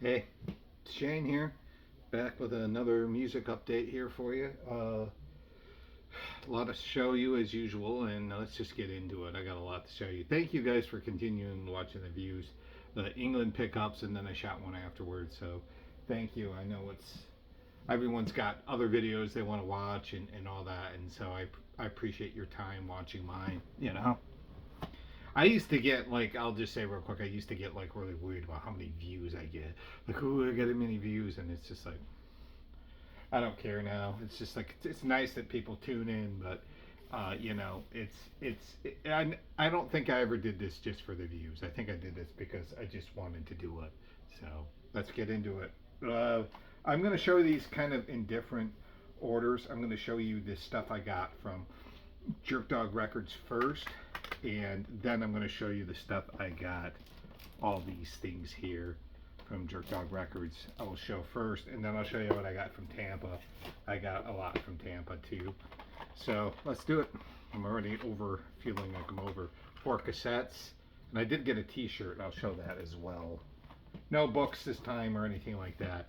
Hey, it's Shane here, back with another music update here for you. A lot to show you as usual, and let's just get into it. I got a lot to show you. Thank you guys for continuing watching the views, the England pickups, and then I shot one afterwards. So, thank you. I know it's everyone's got other videos they want to watch and all that, and so I appreciate your time watching mine. I used to get like I'll just say real quick. I used to get like really worried about how many views I get. Like, oh, I got many views, and it's just like I don't care now. It's just like it's nice that people tune in, but I don't think I ever did this just for the views. I think I did this because I just wanted to do it. So let's get into it. I'm going to show these kind of in different orders. I'm going to show you this stuff I got from Jerk Dog Records first, and then I'm going to show you the stuff I got, all these things here from Jerk Dog Records. I will show first, and then I'll show you what I got from Tampa. I got a lot from Tampa too. So let's do it. I'm already feeling like I'm over 4 cassettes, and I did get a t-shirt. I'll show that as well. No books this time or anything like that.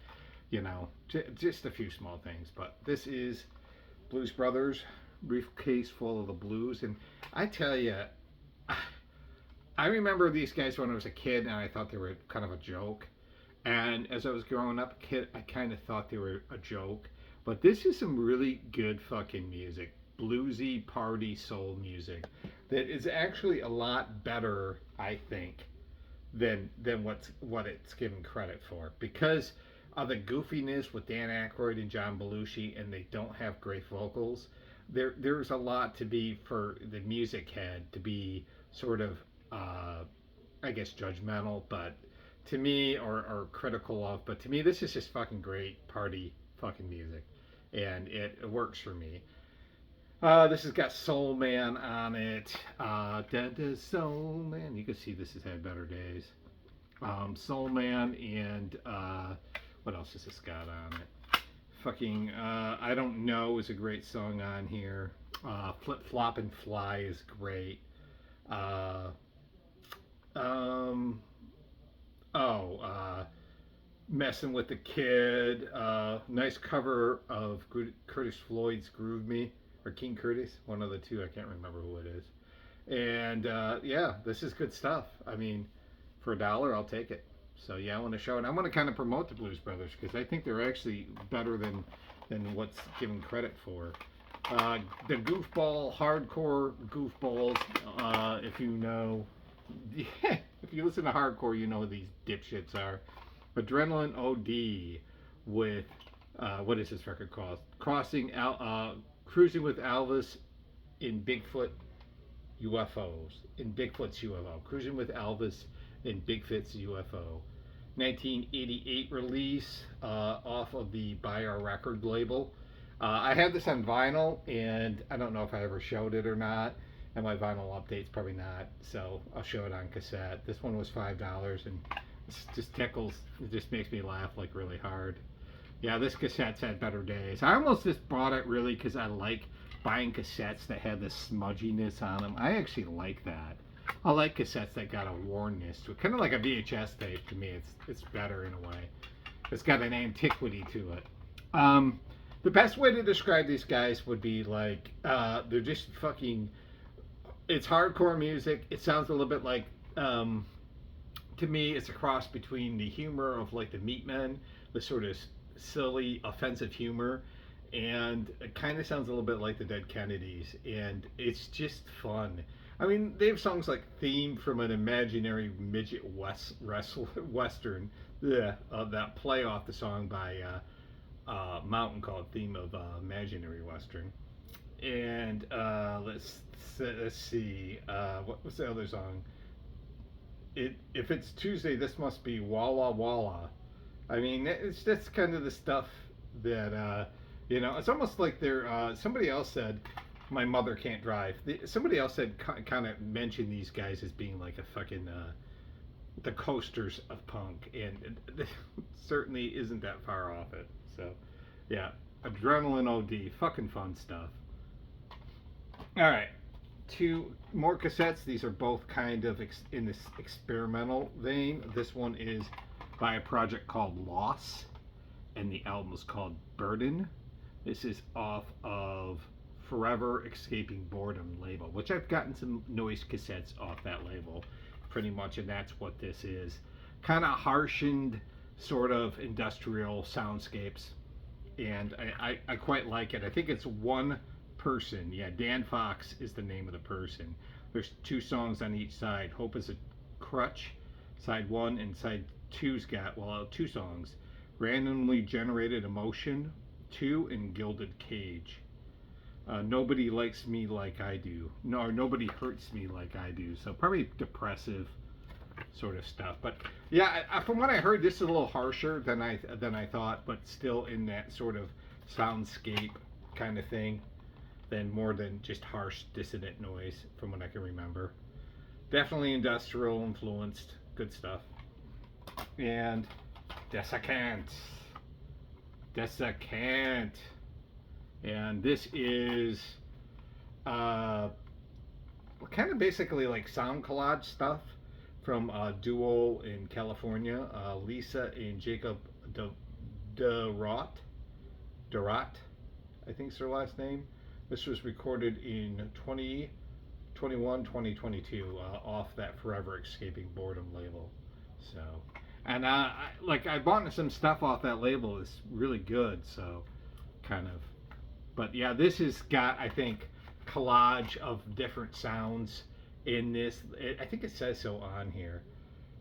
Just a few small things. But this is Blues Brothers, briefcase full of the blues. And I tell you, I remember these guys when I was a kid, and I thought they were kind of a joke. And as I was growing up a kid, I kind of thought they were a joke. But this is some really good fucking music. Bluesy party soul music that is actually a lot better, I think, than what it's given credit for. Because of the goofiness with Dan Aykroyd and John Belushi, and they don't have great vocals. There's a lot to be for the music head to be sort of, I guess, judgmental, but to me, or critical of, but to me, this is just fucking great party fucking music, and it works for me. This has got Soul Man on it. Soul Man. You can see this has had better days. Soul Man and what else has this got on it? Fucking I Don't Know is a great song on here. Flip Flop and Fly is great. Messing with the Kid. Nice cover of Curtis Floyd's Groove Me, or King Curtis, one of the two. I can't remember who it is. And yeah, this is good stuff. I mean, for $1, I'll take it. So yeah, I want to show it. I want to kind of promote the Blues Brothers because I think they're actually better than what's given credit for. The goofball, hardcore goofballs, if you know, if you listen to hardcore, you know who these dipshits are. Adrenaline OD with, what is this record called? Cruising with Elvis in Bigfoot UFOs. In Bigfoot's UFO. Cruising with Elvis in Bigfoot's UFO. 1988 release off of the Buy Our Record label. I had this on vinyl, and I don't know if I ever showed it or not. And my vinyl update's probably not, so I'll show it on cassette. This one was $5, and it just tickles. It just makes me laugh like really hard. Yeah, this cassette's had better days. I almost just bought it really because I like buying cassettes that had this smudginess on them. I actually like that. I like cassettes that got a wornness to it, kind of like a VHS tape. To me, it's better in a way. It's got an antiquity to it. The best way to describe these guys would be like they're just fucking. It's hardcore music. It sounds a little bit like, to me, it's a cross between the humor of like the Meatmen, the sort of silly, offensive humor, and it kind of sounds a little bit like the Dead Kennedys, and it's just fun. I mean, they have songs like "Theme from an Imaginary Midget Western," that play off the song by Mountain called "Theme of Imaginary Western." And let's see, what's the other song? If it's Tuesday, this must be Walla Walla. I mean, that's kind of the stuff that it's almost like they're. Somebody else said, "My mother can't drive." Somebody else said, kind of mentioned these guys as being like a fucking the coasters of punk, and it certainly isn't that far off it. So, yeah, Adrenaline OD, fucking fun stuff. All right, 2 more cassettes. These are both kind of in this experimental vein. This one is by a project called Loss, and the album is called Burden. This is off of Forever Escaping Boredom label, which I've gotten some noise cassettes off that label, pretty much, and that's what this is. Kind of harshened, sort of industrial soundscapes, and I quite like it. I think it's one person. Yeah, Dan Fox is the name of the person. There's two songs on each side. Hope is a Crutch, side one, and side two's got, well, two songs. Randomly Generated Emotion 2 and Gilded Cage. Nobody likes me like I do. No, nobody hurts me like I do. So probably depressive sort of stuff. But yeah, from what I heard, this is a little harsher than I thought, but still in that sort of soundscape kind of thing, than more than just harsh dissonant noise, from what I can remember. Definitely industrial influenced, good stuff. And Desiccant. And this is kind of basically like sound collage stuff from a duo in California, Lisa and Jacob Durot, I think is their last name. This was recorded in 2022 off that Forever Escaping Boredom label. So, and I bought some stuff off that label. It's really good. So, kind of, but yeah, this has got, I think, collage of different sounds in this. I think it says so on here.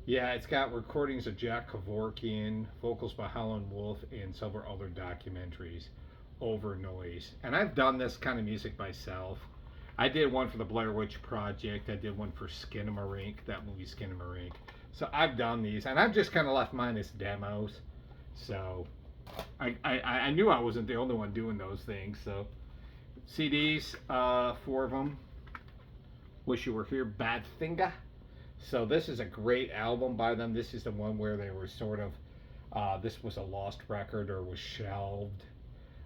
Yeah, it's got recordings of Jack Kevorkian, vocals by Howlin' Wolf, and several other documentaries over noise. And I've done this kind of music myself. I did one for the Blair Witch Project. I did one for Skinamarink, that movie Skinamarink. So I've done these, and I've just kind of left mine as demos. So I knew I wasn't the only one doing those things. So CDs, 4 of them. Wish You Were Here, Badfinger. So this is a great album by them. This is the one where they were sort of, this was a lost record or was shelved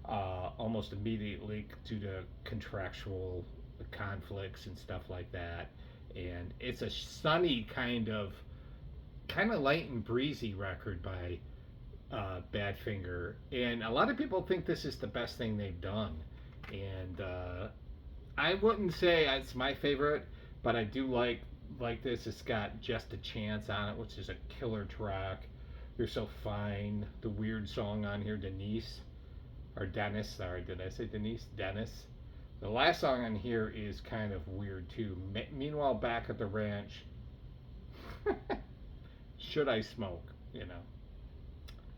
almost immediately due to contractual conflicts and stuff like that. And it's a sunny kind of light and breezy record by Badfinger. And a lot of people think this is the best thing they've done. And I wouldn't say it's my favorite, but I do like this. It's got Just a Chance on it, which is a killer track. You're So Fine, the weird song on here, Denise, or Dennis, sorry, did I say Denise? Dennis. The last song on here is kind of weird too. Meanwhile, Back at the Ranch, Should I Smoke, you know.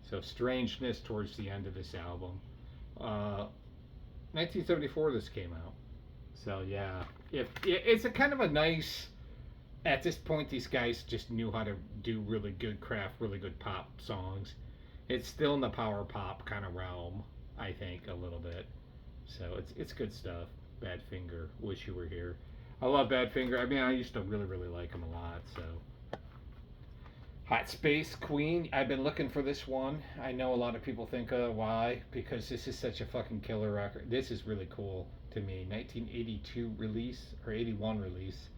So strangeness towards the end of this album. 1974 this came out. So yeah, if it's a kind of a nice, at this point these guys just knew how to do really good craft, really good pop songs. It's still in the power pop kind of realm, I think, a little bit. So it's good stuff. Badfinger, Wish You Were Here. I love Badfinger. I mean, I used to really like him a lot. So Hot Space Queen. I've been looking for this one. I know a lot of people think, why? Because this is such a fucking killer record. This is really cool to me. 1982 release, or 81 release,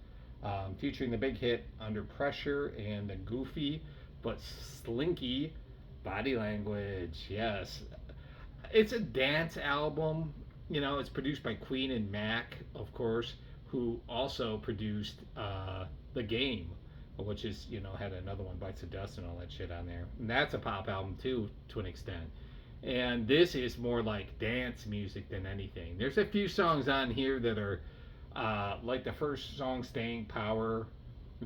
featuring the big hit Under Pressure and the goofy but slinky Body Language. Yes. It's a dance album. You know, it's produced by Queen and Mac, of course, who also produced The Game, which is, you know, had another one, Bites of Dust and all that shit on there. And that's a pop album too, to an extent. And this is more like dance music than anything. There's a few songs on here that are like the first song, Staying Power,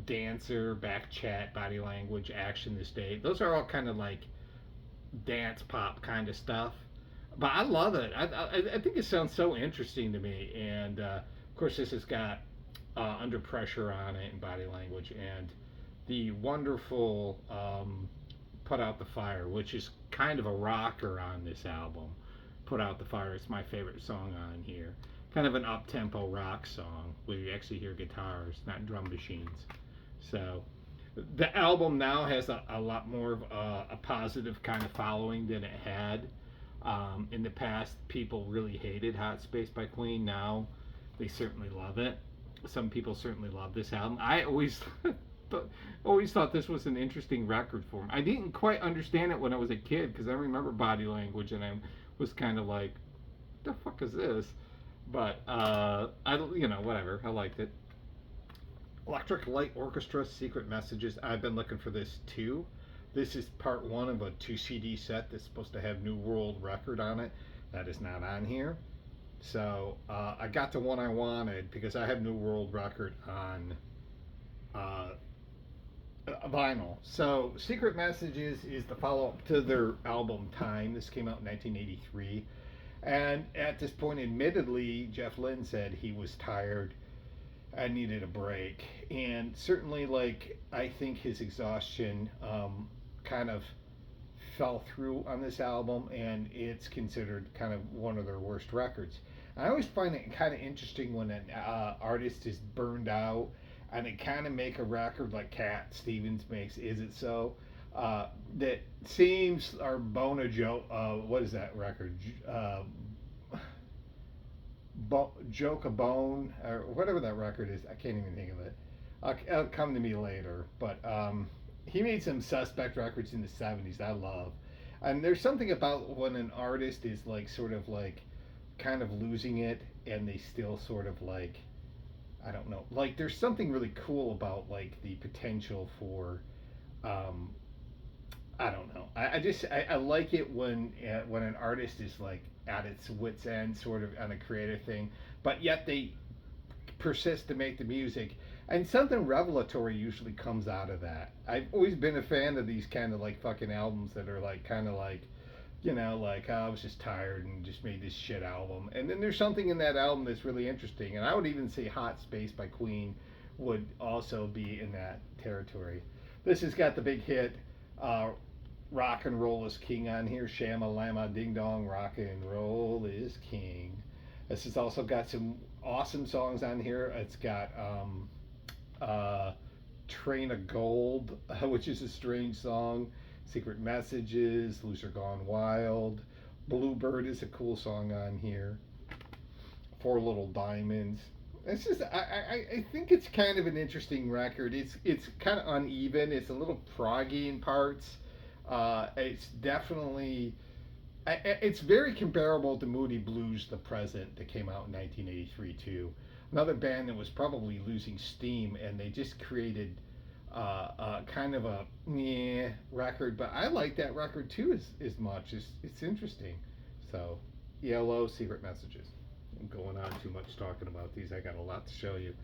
Dancer, Back Chat, Body Language, Action This Day. Those are all kind of like dance pop kind of stuff. But I love it. I think it sounds so interesting to me. And of course, this has got Under Pressure on it and Body Language, and the wonderful Put Out the Fire, which is kind of a rocker on this album. Put Out the Fire is my favorite song on here. Kind of an up-tempo rock song where you actually hear guitars, not drum machines. So the album now has a lot more of a positive kind of following than it had. In the past, people really hated Hot Space by Queen. Now they certainly love it. Some people certainly love this album. I always always thought this was an interesting record for him. I didn't quite understand it when I was a kid because I remember Body Language and I was kind of like, the fuck is this? But I whatever. I liked it. Electric Light Orchestra Secret Messages. I've been looking for this too. This is part one of a 2 CD set that's supposed to have New World Record on it. That is not on here. So I got the one I wanted because I have New World Record on uh, vinyl. So Secret Messages is the follow up to their album Time. This came out in 1983. And at this point, admittedly, Jeff Lynne said he was tired. I needed a break. And certainly, like, I think his exhaustion kind of fell through on this album, and it's considered kind of one of their worst records. I always find it kind of interesting when an artist is burned out and they kind of make a record like Cat Stevens makes Is It So? That seems, or Bona Joe, what is that record? Joke a Bone, or whatever that record is. I can't even think of it. It'll come to me later. But he made some Suspect records in the 70s I love. And there's something about when an artist is like sort of like kind of losing it and they still sort of like, I don't know, like there's something really cool about like the potential for um, I don't know. I like it when an artist is like at its wits end, sort of on a creative thing, but yet they persist to make the music, and something revelatory usually comes out of that. I've always been a fan of these kind of like fucking albums that are like kind of like, like, oh, I was just tired and just made this shit album, and then there's something in that album that's really interesting, and I would even say Hot Space by Queen would also be in that territory. This has got the big hit. Uh, Rock and Roll is King on here. Shama Lama Ding Dong, Rock and Roll is King. This has also got some awesome songs on here. It's got uh, Train of Gold, which is a strange song. Secret Messages, Loser Gone Wild. Bluebird is a cool song on here. Four Little Diamonds. It's just I think it's kind of an interesting record. It's kind of uneven. It's a little proggy in parts. It's definitely it's very comparable to Moody Blues The Present that came out in 1983 too. Another band that was probably losing steam, and they just created kind of a meh record. But I like that record too as much. It's interesting. So ELO Secret Messages. I'm going on too much talking about these. I got a lot to show you.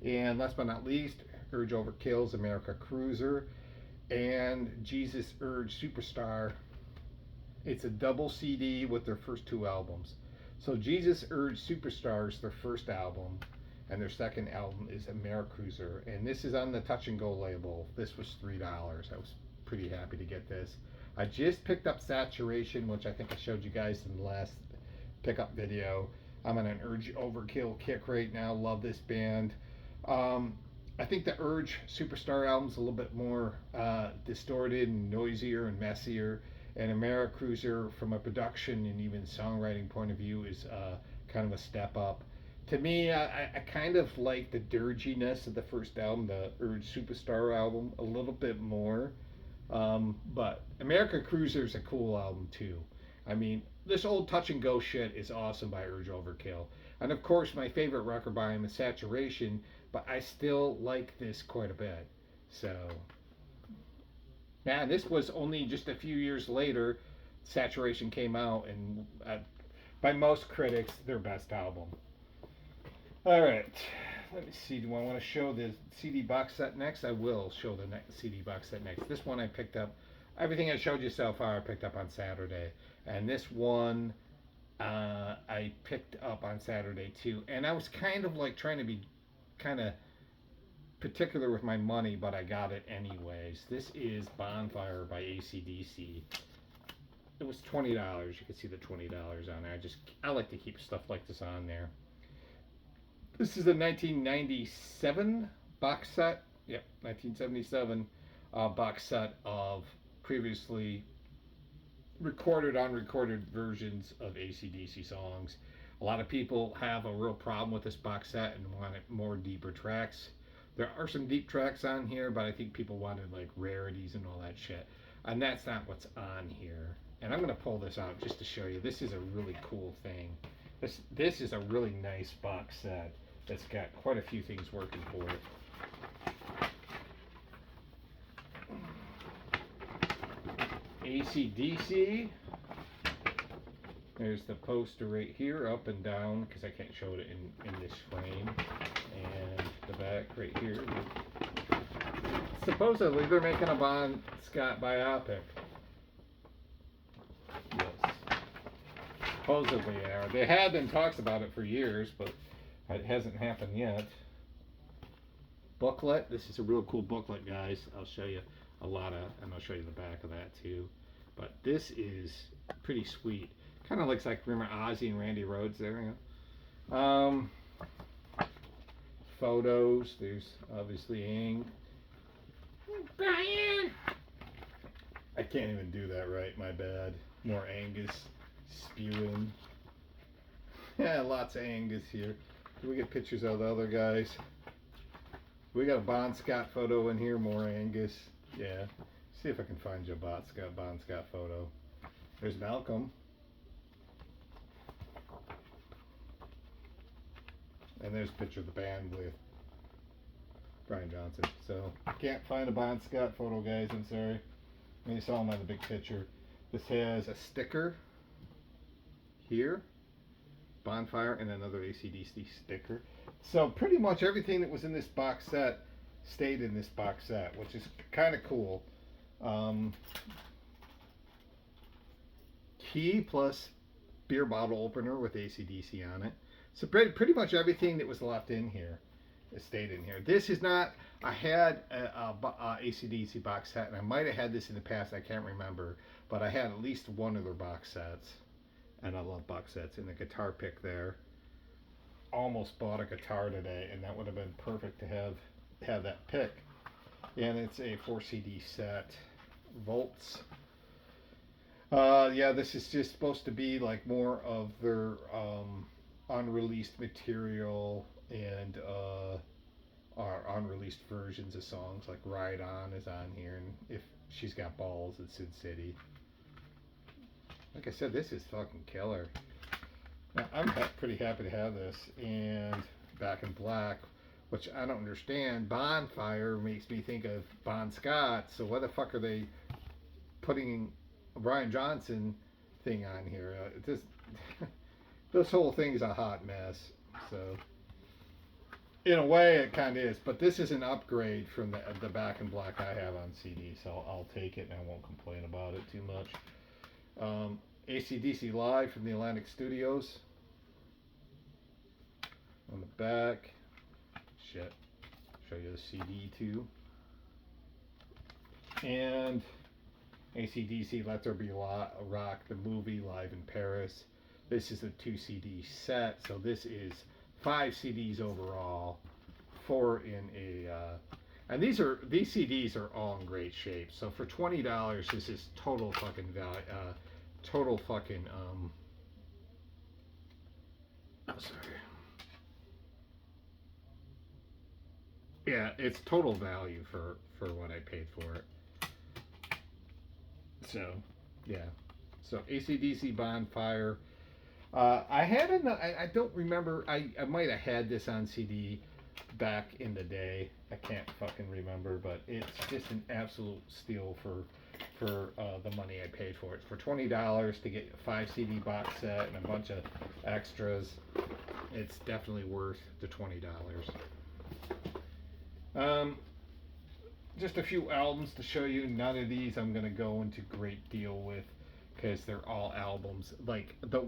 And last but not least, Urge Overkill's America Cruiser and Jesus Urge Superstar. It's a double CD with their first two albums. So Jesus Urge Superstar is their first album, and their second album is Americruiser, and this is on the Touch and Go label. This was $3. I was pretty happy to get this. I just picked up Saturation, which I think I showed you guys in the last pickup video. I'm on an Urge Overkill kick right now. Love this band. I think the Urge Superstar album's a little bit more distorted and noisier and messier. And Americruiser, from a production and even songwriting point of view, is kind of a step up. To me, I kind of like the dirginess of the first album, the Urge Superstar album, a little bit more. But America Cruiser is a cool album too. I mean, this old touch and go shit is awesome by Urge Overkill. And of course, my favorite record by him is Saturation, but I still like this quite a bit. So, man, this was only just a few years later. Saturation came out, and by most critics, their best album. All right, let me see. Do I want to show the CD box set next? I will show the CD box set next. This one I picked up. Everything I showed you so far I picked up on Saturday. And this one I picked up on Saturday too. And I was kind of like trying to be kind of particular with my money, but I got it anyways. This is Bonfire by AC/DC. It was $20. You can see the $20 on there. I like to keep stuff like this on there. This is a 1997 box set. Yep, 1977 box set of previously recorded, unrecorded versions of AC/DC songs. A lot of people have a real problem with this box set and want more deeper tracks. There are some deep tracks on here, but I think people wanted like rarities and all that shit. And that's not what's on here. And I'm gonna pull this out just to show you. This is a really cool thing. This is a really nice box set that's got quite a few things working for it. AC/DC. There's the poster right here, up and down, because I can't show it in this frame. And the back right here. Supposedly they're making a Bon Scott biopic. Yes. Supposedly they are. They had been talks about it for years, but it hasn't happened yet. Booklet. This is a real cool booklet, guys. I'll show you a lot of, and I'll show you the back of that too. But this is pretty sweet. Kind of looks like, remember Ozzy and Randy Rhoads there? Yeah. Photos. There's obviously Ang. Brian! I can't even do that right, my bad. More Angus spewing. Yeah, lots of Angus here. Can we get pictures of the other guys? We got a Bon Scott photo in here, more Angus. Yeah. See if I can find you a Bon Scott photo. There's Malcolm. And there's a picture of the band with Brian Johnson. So, can't find a Bon Scott photo, guys. I'm sorry. You saw him on the big picture. This has a sticker here, Bonfire, and another AC/DC sticker. So, pretty much everything that was in this box set stayed in this box set, which is kind of cool. Key plus beer bottle opener with AC/DC on it. So pretty much everything that was left in here stayed in here. This is not, I had a AC/DC box set, and I might have had this in the past, I can't remember, but I had at least one of their box sets, and I love box sets. And the guitar pick there, almost bought a guitar today, and that would have been perfect to have that pick. And it's a 4 CD set, Volts. Yeah, this is just supposed to be like more of their unreleased material and our unreleased versions of songs, like Ride On is on here, and If She's Got Balls, it's Sin City. Like I said, this is fucking killer. Now, I'm pretty happy to have this. And Back in Black, which I don't understand. Bonfire makes me think of Bon Scott, so why the fuck are they putting a Brian Johnson thing on here? This whole thing is a hot mess. So, in a way, it kind of is. But this is an upgrade from the Back in Black I have on CD, so I'll take it and I won't complain about it too much. AC/DC Live from the Atlantic Studios. On the back. Shit. Show you the CD too. And AC/DC Let There Be Rock, the movie, live in Paris. This is a 2 CD set, so this is 5 CDs overall, 4 in a, and these CDs are all in great shape. So for $20, this is total fucking value, total fucking, oh sorry, yeah, it's total value for what I paid for it. So, yeah, so AC/DC Bonfire. I had I don't remember. I might have had this on CD back in the day. I can't fucking remember, but it's just an absolute steal for the money I paid for it. For $20 to get a 5 CD box set and a bunch of extras, it's definitely worth the $20. Just a few albums to show you. None of these I'm gonna go into great deal with, because they're all albums. Like the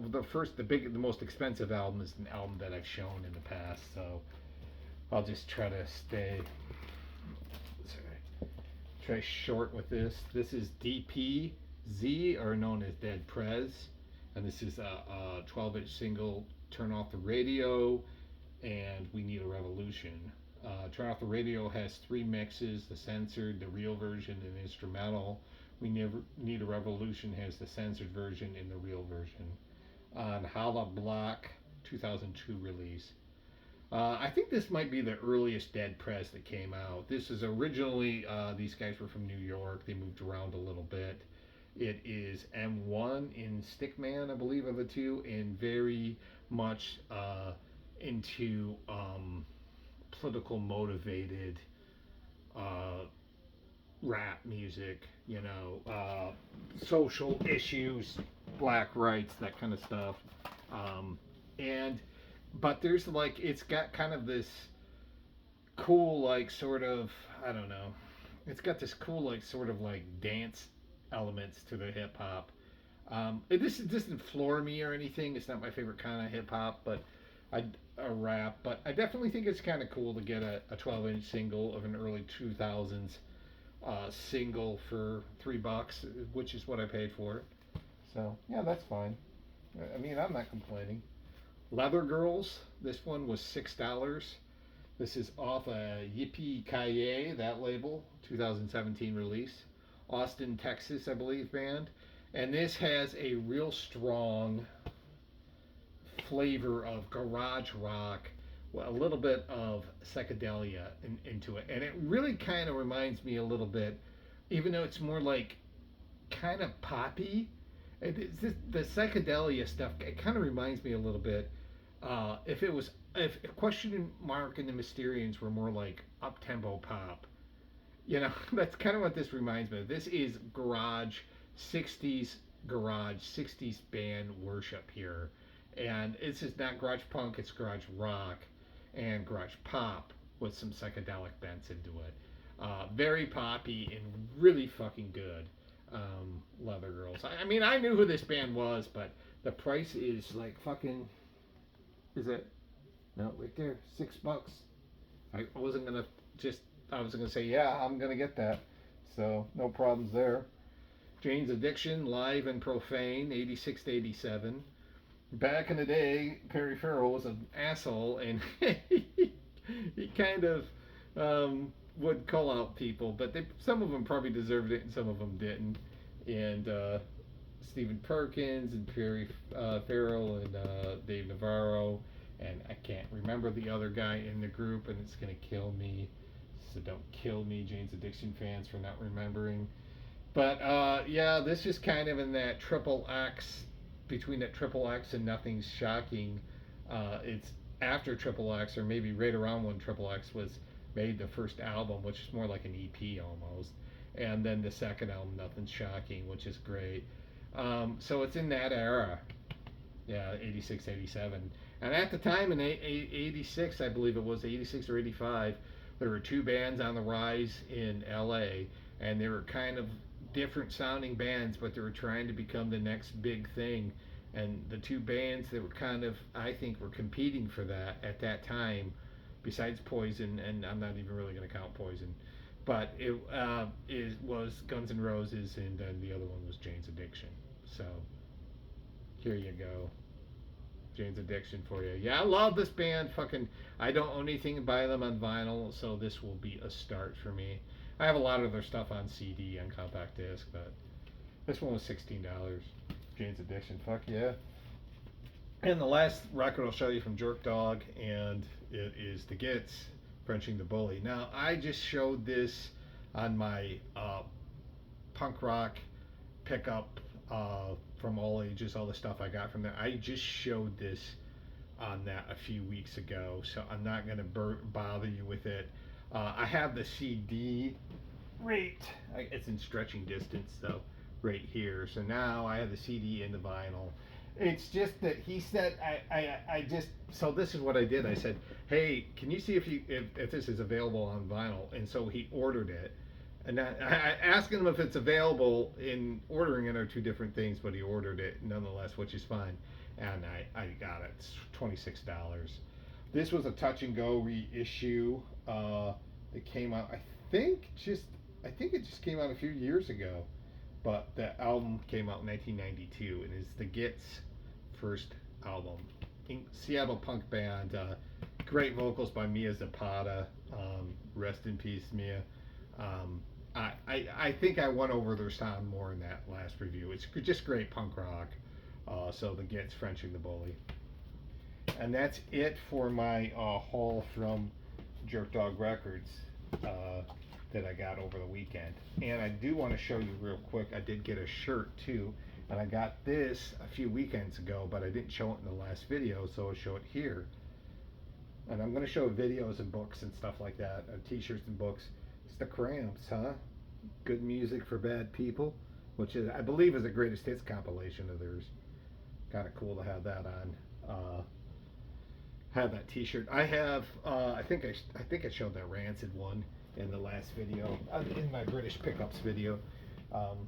most expensive album is an album that I've shown in the past, so I'll just try to try short with this. This is DPZ, or known as Dead Prez, and this is a 12-inch single, Turn Off the Radio and We Need a Revolution. Turn Off the Radio has 3 mixes: the censored, the real version, and the instrumental. We Need a Revolution has the censored version and the real version. On Holla Block 2002 release. I think this might be the earliest Dead press that came out. This is originally, these guys were from New York. They moved around a little bit. It is M1 in Stickman, I believe, are the two, and very much into political motivated uh, rap music, social issues, black rights, that kind of stuff. Um, and but there's like it's got kind of this cool like sort of I don't know. It's got this cool like sort of like dance elements to the hip hop. This doesn't floor me or anything. It's not my favorite kind of hip hop, but I a rap. But I definitely think it's kind of cool to get a 12-inch single of an early 2000s single for $3, which is what I paid for it. So yeah, that's fine. I mean, I'm not complaining. Leather Girls. This one was $6. This is off a Yippee Kaye, that label, 2017 release. Austin, Texas, I believe, band. And this has a real strong flavor of garage rock, well, a little bit of psychedelia into it. And it really kind of reminds me a little bit, even though it's more like kind of poppy, the psychedelia stuff, it kind of reminds me a little bit. If Question Mark and the Mysterians were more like up tempo pop, that's kind of what this reminds me of. This is garage 60s garage 60s band worship here, and it's just not garage punk, it's garage rock and garage pop with some psychedelic bents into it. Very poppy and really fucking good. Leather Girls. I mean, I knew who this band was, but the price is like fucking. Is it? No, right there, $6. I wasn't gonna just. I was gonna say, yeah, I'm gonna get that. So no problems there. Jane's Addiction, Live and Profane, 86 to 87. Back in the day, Perry Farrell was an asshole, and he kind of would call out people, but some of them probably deserved it, and some of them didn't. And Stephen Perkins and Perry Farrell and Dave Navarro, and I can't remember the other guy in the group, and it's gonna kill me. So don't kill me, Jane's Addiction fans, for not remembering. But yeah, this is kind of in that triple X, between that triple X and Nothing's Shocking. It's after triple X, or maybe right around when triple X was made the first album, which is more like an EP almost. And then the second album, Nothing's Shocking, which is great. So it's in that era. Yeah, 86, 87. And at the time in 86, I believe it was 86 or 85, there were two bands on the rise in LA, and they were kind of different sounding bands, but they were trying to become the next big thing. And the two bands that were kind of, I think, were competing for that at that time, besides Poison, and I'm not even really going to count Poison, but it was Guns N' Roses, and then the other one was Jane's Addiction. So here you go. Jane's Addiction for you. Yeah, I love this band. Fucking, I don't own anything by them on vinyl, so this will be a start for me. I have a lot of their stuff on CD and compact disc, but this one was $16. Jane's Addiction. Fuck yeah. And the last record I'll show you from Jerk Dog, and it is The Gits, Frenching the Bully. Now, I just showed this on my punk rock pickup from all ages, all the stuff I got from there. I just showed this on that a few weeks ago, so I'm not going to bother you with it. I have the CD it's in stretching distance, so right here. So now I have the CD and the vinyl. It's just that he said, so this is what I did. I said, hey, can you see if this is available on vinyl? And so he ordered it. And I asked him if it's available. In ordering it are two different things, but he ordered it nonetheless, which is fine. And I got it. It's $26. This was a touch and go reissue. It came out, I think it just came out a few years ago. But the album came out in 1992, and it's the Gits' first album. Seattle punk band. Great vocals by Mia Zapata. Rest in peace, Mia. I think I went over their sound more in that last review. It's just great punk rock. So the Gits, Frenching the Bully. And that's it for my haul from Jerk Dog Records that I got over the weekend. And I do want to show you real quick, I did get a shirt too. And I got this a few weekends ago, but I didn't show it in the last video, so I'll show it here. And I'm going to show videos and books and stuff like that, t-shirts and books. It's the Cramps, huh? Good music for bad people, which is, I believe, is a greatest hits compilation of theirs. Kind of cool to have that on. Have that t-shirt. I have, I think I showed that Rancid one in the last video, in my British Pickups video.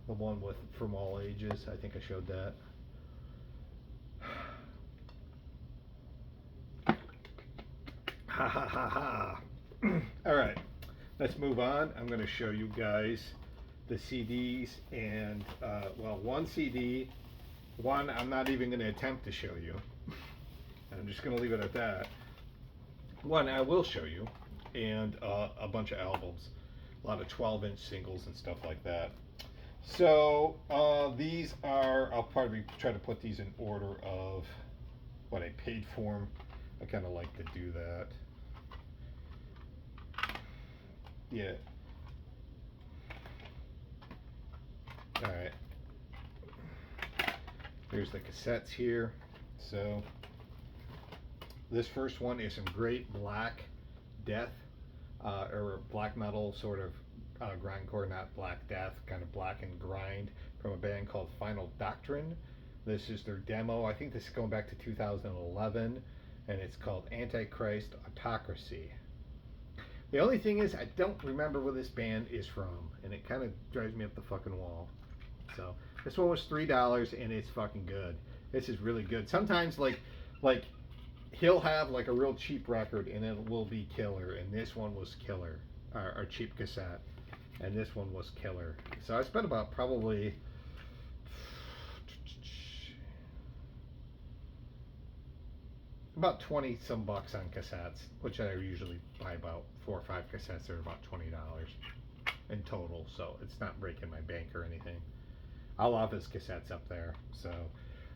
The one with From All Ages, I think I showed that. Ha ha ha ha. All right, let's move on. I'm going to show you guys the CDs and, well, one CD, one I'm not even going to attempt to show you. I'm just going to leave it at that. One I will show you, and a bunch of albums, a lot of 12-inch singles and stuff like that. So these are, I'll probably try to put these in order of what I paid for them. I kind of like to do that. Yeah. All right. There's the cassettes here. So this first one is some great Black Death or black metal sort of grindcore, not Black Death, kind of black and grind, from a band called Final Doctrine. This is their demo. I think this is going back to 2011, and it's called Antichrist Autocracy. The only thing is, I don't remember where this band is from, and it kind of drives me up the fucking wall. So this one was $3, and it's fucking good. This is really good. Sometimes like he'll have like a real cheap record, and it will be killer. And this one was killer, or cheap cassette, and this one was killer. So I spent about probably about 20 some bucks on cassettes, which I usually buy about 4 or 5 cassettes. They're about $20 in total, so it's not breaking my bank or anything. I love his cassettes up there. So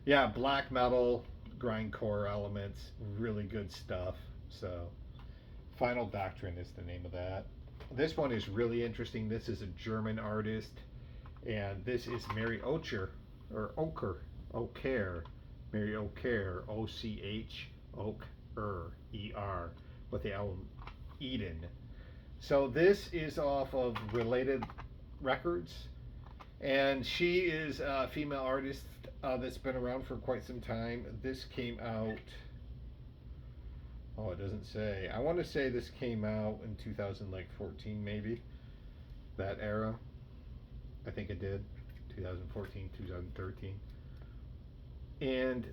yeah, black metal, grindcore elements, really good stuff. So Final Doctrine is the name of that. This one is really interesting. This is a German artist, and this is Mary Ocher, or Ocher, Mary Ocher, O-C-H, Ocher, with the album Eden. So this is off of Related Records, and she is a female artist that's been around for quite some time. This came out, oh, it doesn't say. I want to say this came out in 2014, maybe, that era. I think it did, 2014, 2013. And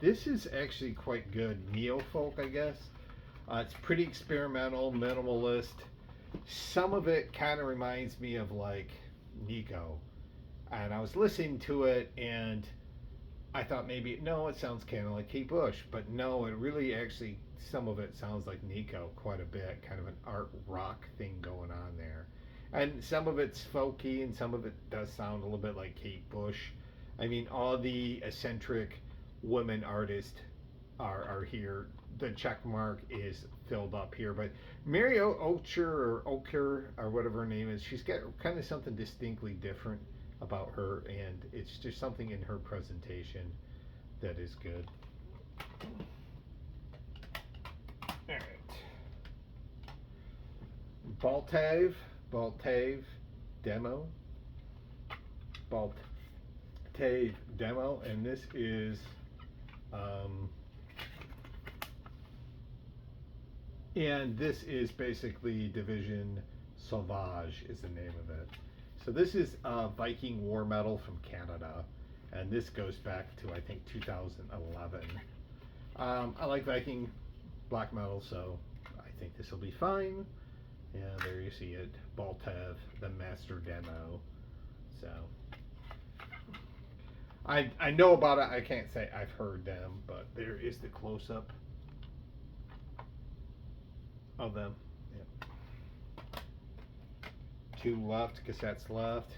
this is actually quite good neo-folk, I guess. It's pretty experimental, minimalist. Some of it kind of reminds me of like Nico. And I was listening to it, and I thought maybe, no, it sounds kind of like Kate Bush. But no, it really actually, some of it sounds like Nico quite a bit. Kind of an art rock thing going on there. And some of it's folky, and some of it does sound a little bit like Kate Bush. I mean, all the eccentric women artists are here. The check mark is filled up here. But Mary Ocher or whatever her name is, she's got kind of something distinctly different about her, and it's just something in her presentation that is good. All right. Baltave demo. Baltave demo, and this is and this is basically Division Sauvage is the name of it. So this is Viking war metal from Canada, and this goes back to, I think, 2011. I like Viking black metal, so I think this will be fine. Yeah, there you see it, Baltev, the master demo. So I know about it. I can't say I've heard them, but there is the close-up of them. Yep. 2 left, cassettes left.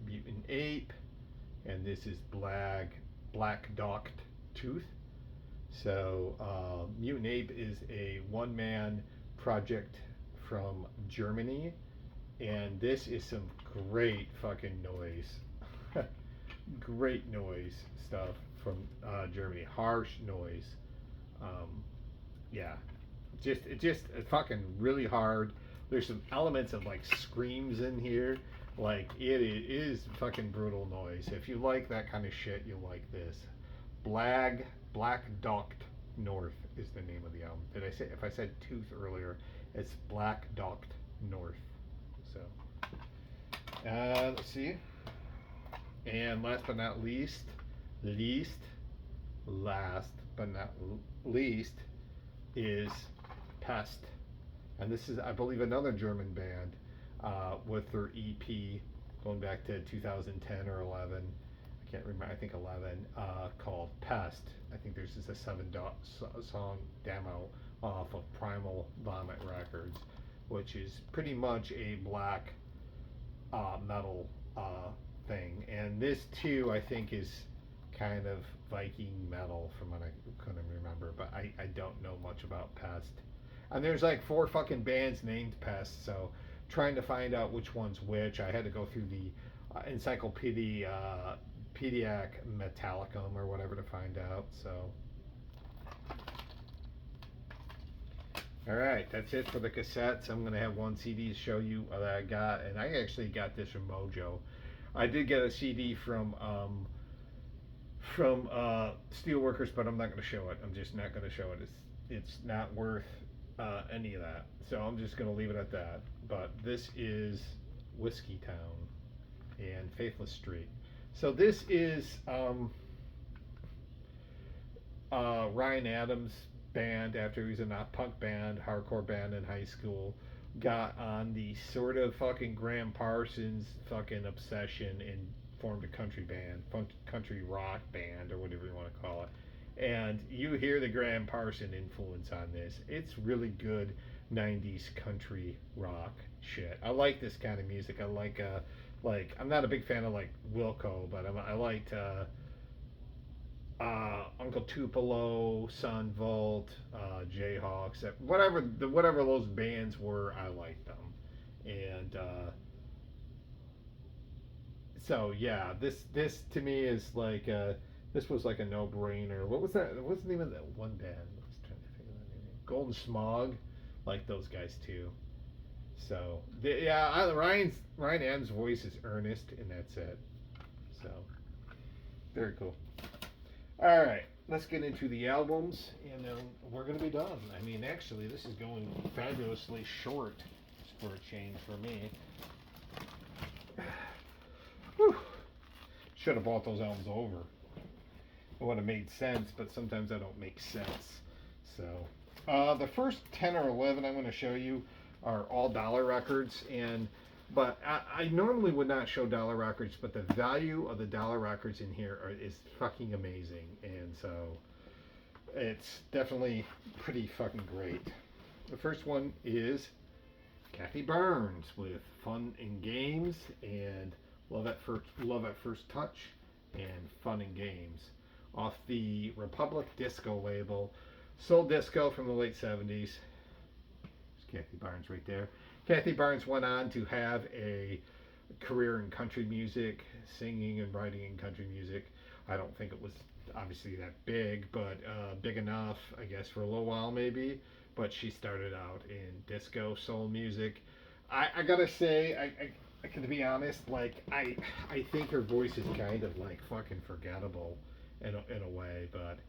Mutant Ape, and this is Black Docked Tooth. So, Mutant Ape is a one man project from Germany, and this is some great fucking noise. Great noise stuff from Germany. Harsh noise. Um, yeah, just fucking really hard. There's some elements of like screams in here. Like it is fucking brutal noise. If you like that kind of shit, you'll like this. Black Docked North is the name of the album. Did I say if I said tooth earlier? It's Black Docked North. So let's see. And last but not least, last but not least is Pest, and this is, I believe, another German band with their EP going back to 2010 or 11. I can't remember. I think 11. Called Pest. I think there's just a song demo off of Primal Vomit Records, which is pretty much a black metal thing. And this too, I think, is kind of Viking metal from what I couldn't remember, but I don't know much about Pest. And there's like four fucking bands named Pest, so trying to find out which one's which, I had to go through the encyclopedia Pediac Metallicum or whatever to find out. So, all right, that's it for the cassettes. I'm gonna have one CD to show you that I got, and I actually got this from Mojo. I did get a CD from Steelworkers, but I'm not going to show it. I'm just not going to show it. It's not worth any of that. So I'm just going to leave it at that. But this is Whiskey Town and Faithless Street. So this is Ryan Adams' band after he was in a punk band, hardcore band in high school. Got on the sort of fucking Graham Parsons fucking obsession and formed a country band, country rock band, or whatever you want to call it. And you hear the Graham Parson influence on this. It's really good 90s country rock shit. I like this kind of music. I like I'm not a big fan of like Wilco, but I liked Uncle Tupelo, Sun Volt, Jayhawks, whatever those bands were, I liked them. And so yeah, this to me is like this was like a no brainer. What was that? What's the name of that one band? I was trying to figure that name. Golden Smog, like those guys too. So yeah, Ryan Adams' voice is earnest, and that's it. So very cool. All right, let's get into the albums, and then we're gonna be done. I mean, actually, this is going fabulously short for a change for me. Whew. Should have bought those albums over. It would have made sense, but sometimes I don't make sense. So, the first 10 or 11 I'm going to show you are all dollar records, but I normally would not show dollar records, but the value of the dollar records in here is fucking amazing, and so it's definitely pretty fucking great. The first one is Kathy Barnes with Fun and Games and Love at First Touch and Fun and Games off the Republic Disco label. Soul Disco from the late 70s. There's Kathy Barnes right there. Kathy Barnes went on to have a career in country music, singing and writing in country music. I don't think it was obviously that big, but big enough, I guess, for a little while maybe. But she started out in disco soul music. I gotta say, I can be honest, like I think her voice is kind of like fucking forgettable in a way, but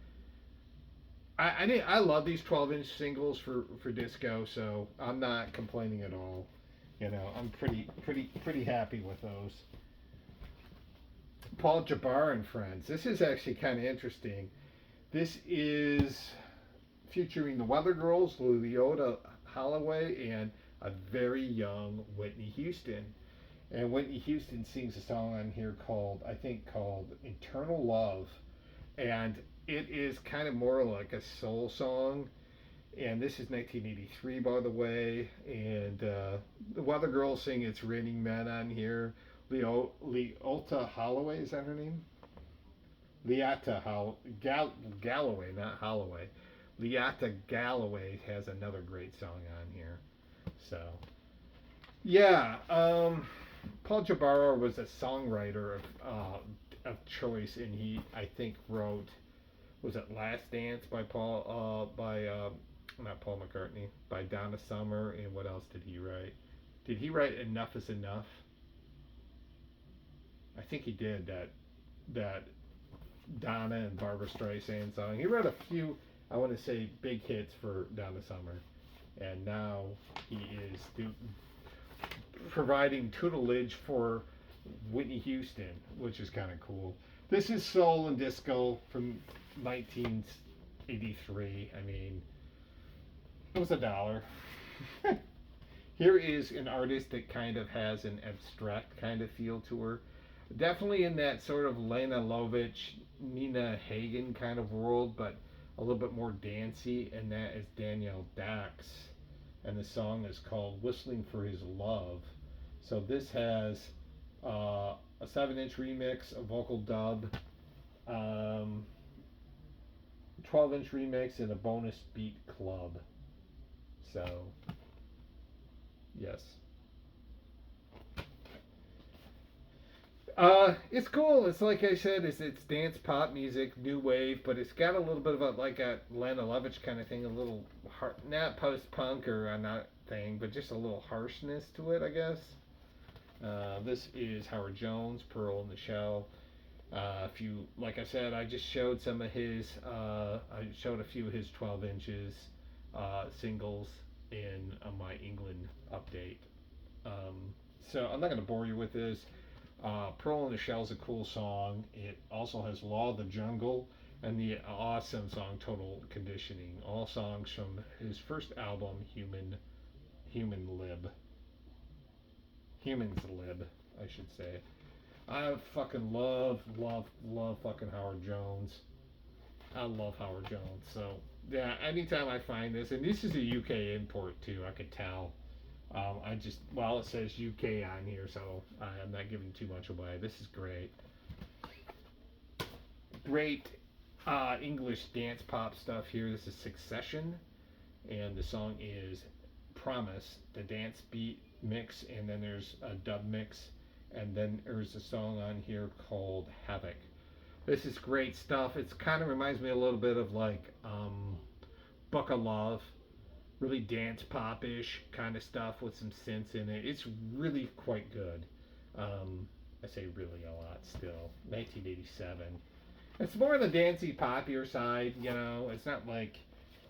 I love these 12-inch singles for disco, so I'm not complaining at all. You know, I'm pretty happy with those. Paul Jabbar and Friends. This is actually kind of interesting. This is featuring the Weather Girls, Leota Holloway, and a very young Whitney Houston. And Whitney Houston sings a song on here called Eternal Love. And it is kind of more like a soul song. And this is 1983, by the way. And the Weather Girls sing It's Raining Men on here. Leota Holloway, is that her name? Galloway, not Holloway. Leata Galloway has another great song on here. So yeah, Paul Jabara was a songwriter of choice, and he I think wrote, was it Last Dance by not Paul McCartney, by Donna Summer, and what else did he write? Did he write Enough Is Enough? I think he did that Donna and Barbara Streisand song. He wrote a few, I want to say, big hits for Donna Summer, and now he is providing tutelage for Whitney Houston, which is kind of cool. This is Soul and Disco from 1983. I mean, it was $1. Here is an artist that kind of has an abstract kind of feel to her. Definitely in that sort of Lena Lovitch, Nina Hagen kind of world, but a little bit more dancey, and that is Danielle Dax. And the song is called Whistling for His Love. So this has a 7-inch remix, a vocal dub, 12-inch remix, and a bonus beat club. So, yes. It's cool. It's like I said, it's dance pop music, new wave, but it's got a little bit of a like a Lana Lovitch kind of thing, a little not post punk or not thing, but just a little harshness to it, I guess. This is Howard Jones, Pearl in the Shell. If you, like I said, I just showed some of his. I showed a few of his 12 inches singles in my England update. So I'm not going to bore you with this. Pearl in the Shell is a cool song. It also has Law of the Jungle and the awesome song Total Conditioning. All songs from his first album, Humans Lib, I should say. I fucking love fucking Howard Jones. I love Howard Jones. So yeah, anytime I find this, and this is a UK import too, I could tell. It says UK on here, so I'm not giving too much away. This is great. Great English dance pop stuff here. This is Succession, and the song is Promise, the dance beat mix, and then there's a dub mix, and then there's a song on here called Havoc. This is great stuff. It kind of reminds me a little bit of like Buck Owens, really dance pop-ish kind of stuff with some synths in it. It's really quite good. I say really a lot still. 1987. It's more on the dancey, poppier side, you know. It's not like,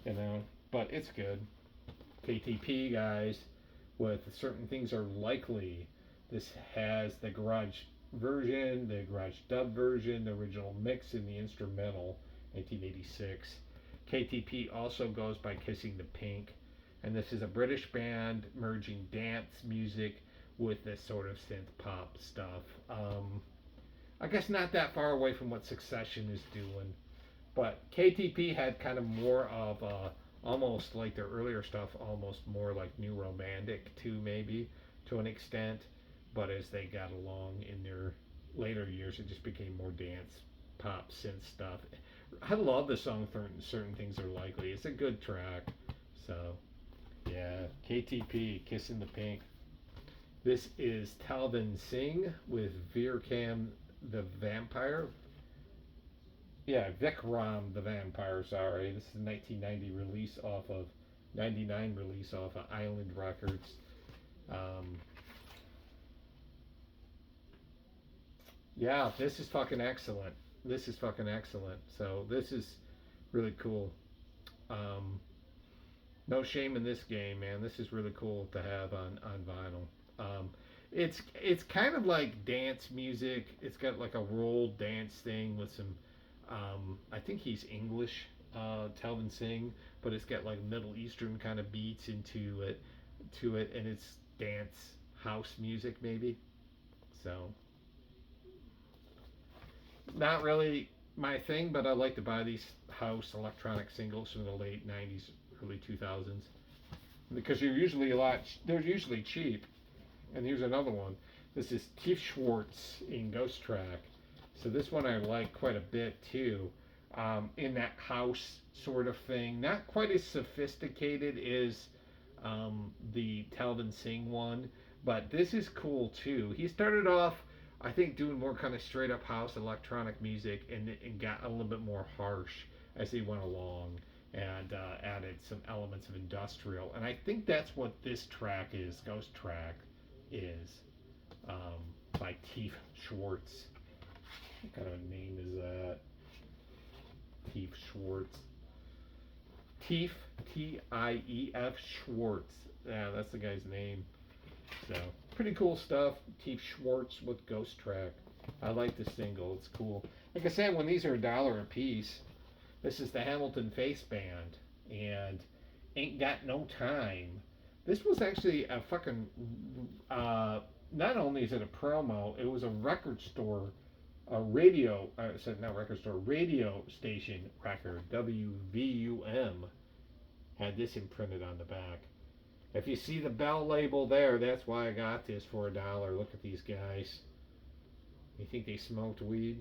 you know, but it's good. KTP, guys, with Certain Things Are Likely. This has the garage version, the garage dub version, the original mix, and the instrumental, 1986. KTP also goes by Kissing the Pink, and this is a British band merging dance music with this sort of synth pop stuff. I guess not that far away from what Succession is doing, but KTP had kind of more of almost like their earlier stuff, almost more like New Romantic too, maybe to an extent. But as they got along in their later years, it just became more dance pop synth stuff. I love the song Certain Things Are Likely. It's a good track. So, yeah, KTP, Kissing the Pink. This is Talvin Singh with Veerkam the Vampire. Yeah, Vikram the Vampire, sorry. This is a 1990 release off of, 99 release off of Island Records. Yeah, this is fucking excellent. This is fucking excellent. So this is really cool. No shame in this game, man. This is really cool to have on vinyl. It's kind of like dance music. It's got like a roll dance thing with some. I think he's English, Talvin Singh, but it's got like Middle Eastern kind of beats into it, and it's dance house music maybe. So. Not really my thing, but I like to buy these house electronic singles from the late 90s, early 2000s, because they're usually cheap. And here's another one. This is Keith Schwartz in Ghost Track. So this one I like quite a bit too. In that house sort of thing, not quite as sophisticated as the Talvin Singh one, but this is cool too. He started off, I think, doing more kind of straight up house electronic music, and got a little bit more harsh as he went along, and added some elements of industrial. And I think that's what this track is, Ghost Track, is, by Tief Schwartz. What kind of a name is that? Tief Schwartz. Tief, Tief Schwartz. Yeah, that's the guy's name. So, pretty cool stuff. Tief Schwartz with Ghost Track. I like the single. It's cool. Like I said, when these are $1 a piece, this is the Hamilton Face Band. And Ain't Got No Time. This was actually a fucking. Not only is it a promo, it was a record store, a radio. Said not record store, radio station record. WVUM had this imprinted on the back. If you see the Bell label there, that's why I got this for $1. Look at these guys. You think they smoked weed?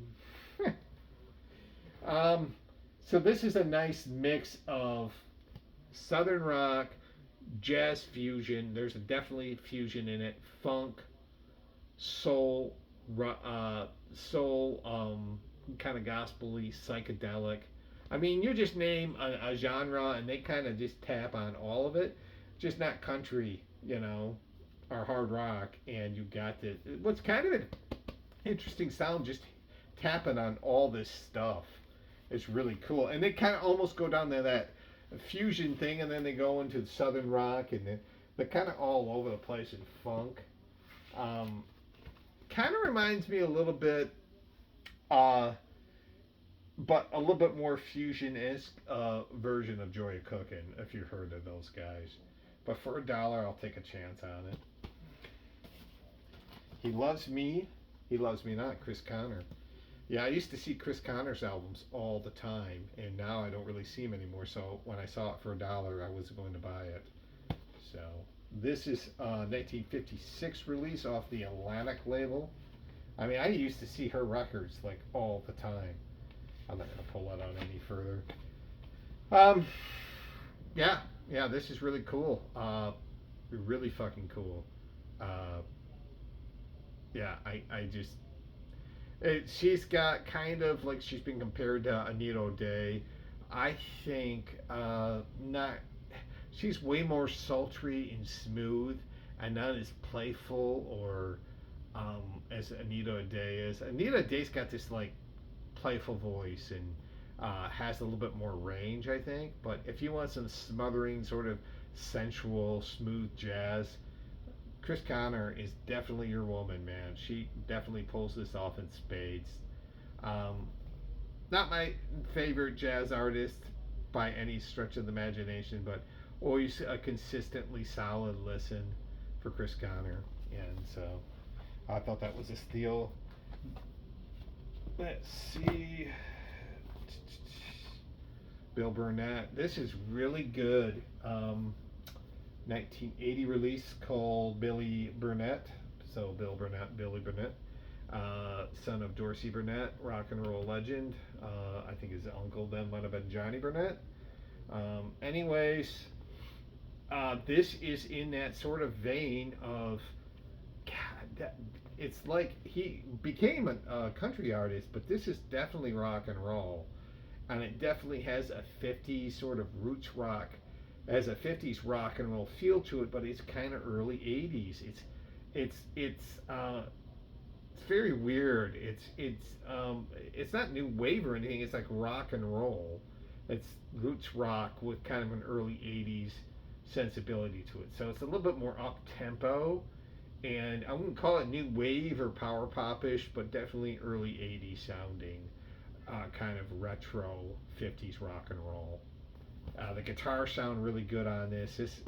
So this is a nice mix of southern rock, jazz fusion. There's definitely fusion in it. Funk, soul, kind of gospel-y, psychedelic. I mean, you just name a genre, and they kind of just tap on all of it. Just not country, or hard rock, and you got the what's kind of an interesting sound, just tapping on all this stuff. It's really cool, and they kind of almost go down to that fusion thing, and then they go into southern rock, and they're kind of all over the place in funk. Kind of reminds me a little bit, but a little bit more fusion-esque version of Joy of Cooking, if you've heard of those guys. But for $1, I'll take a chance on it. He Loves Me Not, Chris Connor. Yeah, I used to see Chris Connor's albums all the time, and now I don't really see him anymore. So when I saw it for $1, I was going to buy it. So this is a 1956 release off the Atlantic label. I mean, I used to see her records like all the time. I'm not going to pull that out any further. Yeah, this is really cool. Really fucking cool. Yeah, I just. She's got kind of like she's been compared to Anita O'Day. I think not. She's way more sultry and smooth, and not as playful or as Anita O'Day is. Anita O'Day's got this like playful voice and has a little bit more range, I think. But if you want some smothering, sort of sensual, smooth jazz, Chris Connor is definitely your woman, man. She definitely pulls this off in spades. Not my favorite jazz artist by any stretch of the imagination, but always a consistently solid listen for Chris Connor. And so I thought that was a steal. Let's see. Bill Burnett. This is really good. 1980 release called Billy Burnett. So Bill Burnett, Billy Burnett, son of Dorsey Burnett, rock and roll legend. I think his uncle then might have been Johnny Burnett. Anyways, this is in that sort of vein of, God, it's like he became a country artist, but this is definitely rock and roll. And it definitely has a 50s sort of roots rock, has a 50s rock and roll feel to it, but it's kind of early 80s. It's very weird. It's not new wave or anything. It's like rock and roll. It's roots rock with kind of an early 80s sensibility to it. So it's a little bit more up tempo, and I wouldn't call it new wave or power pop-ish, but definitely early 80s sounding, kind of retro 50s rock and roll. The guitars sound really good on this. This is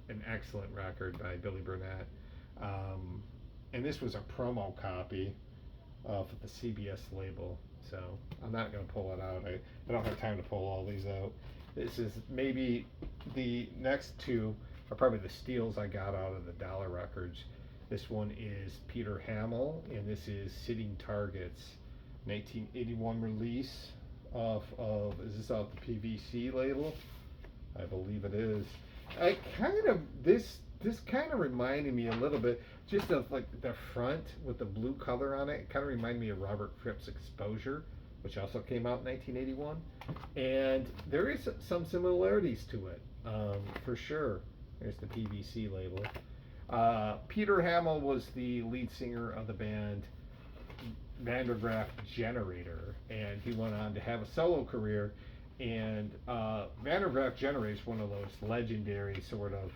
an excellent record by Billy Burnett. And this was a promo copy for the CBS label. So I'm not going to pull it out. I don't have time to pull all these out. This is maybe the next two are probably the steals I got out of the dollar records. This one is Peter Hamill, and this is Sitting Targets 1981 release of is this off the PVC label? I believe it is. I kind of this kind of reminded me a little bit just of like the front with the blue color on it. It kind of reminded me of Robert Fripp's Exposure, which also came out in 1981, and there is some similarities to it, for sure. There's the PVC label. Peter Hamill was the lead singer of the band Vandergraaf Generator, and he went on to have a solo career. And Vandergraaf Generator is one of those legendary sort of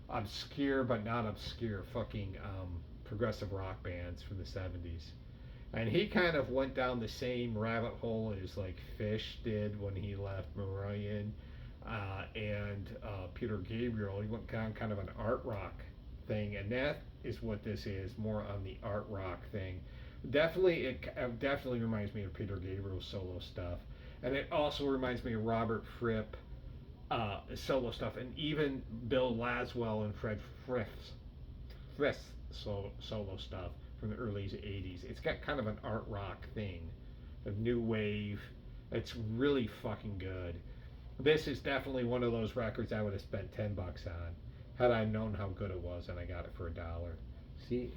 obscure but not obscure fucking progressive rock bands from the 70s. And he kind of went down the same rabbit hole as like Fish did when he left Marillion, and Peter Gabriel. He went down kind of an art rock thing, and that is what this is, more on the art rock thing. Definitely, it definitely reminds me of Peter Gabriel's solo stuff, and it also reminds me of Robert Fripp solo stuff, and even Bill Laswell and Fred Frith's solo stuff from the early 80s. It's got kind of an art rock thing, a new wave. It's really fucking good. This is definitely one of those records I would have spent $10 on had I known how good it was, and I got it for $1. See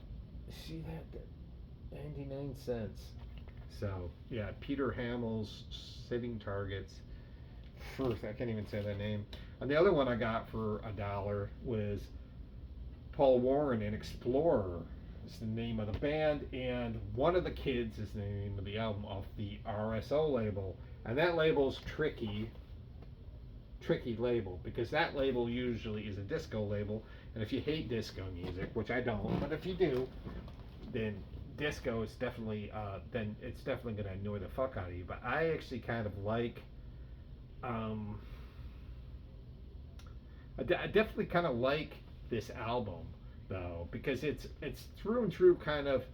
that 99 cents. So yeah, Peter Hamill's Sitting Targets. First, I can't even say that name. And the other one I got for $1 was Paul Warren and Explorer. It's the name of the band, and one of the kids is the name of the album off the RSO label, and that label's tricky label, because that label usually is a disco label, and if you hate disco music, which I don't, but if you do, then disco is definitely then it's definitely going to annoy the fuck out of you. But I actually kind of like I definitely kind of like this album though, because it's through and through kind of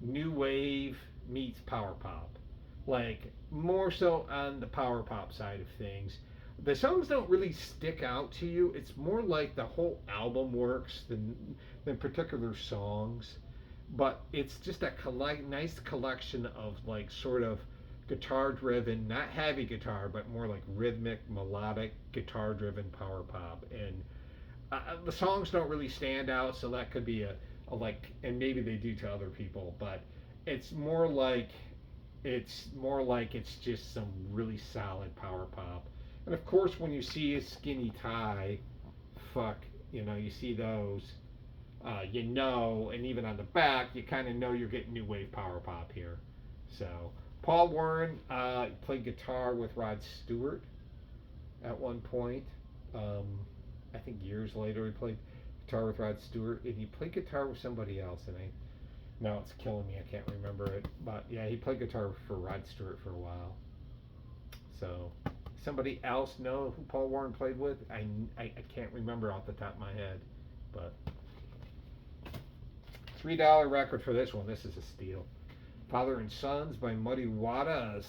new wave meets power pop, like more so on the power pop side of things. The songs don't really stick out to you. It's more like the whole album works than particular songs. But it's just a nice collection of like sort of guitar driven, not heavy guitar, but more like rhythmic, melodic, guitar driven power pop. And the songs don't really stand out, so that could be a like, and maybe they do to other people, but it's more like it's just some really solid power pop. And of course, when you see a Skinny Tie, you see those, and even on the back, you kind of know you're getting new wave power pop here. So, Paul Warren played guitar with Rod Stewart at one point. I think years later, he played guitar with Rod Stewart, and he played guitar with somebody else, and now it's killing me, I can't remember it. But yeah, he played guitar for Rod Stewart for a while. So, somebody else know who Paul Warren played with? I can't remember off the top of my head, but $3 record for this one. This is a steal. Father and Sons by Muddy Waters.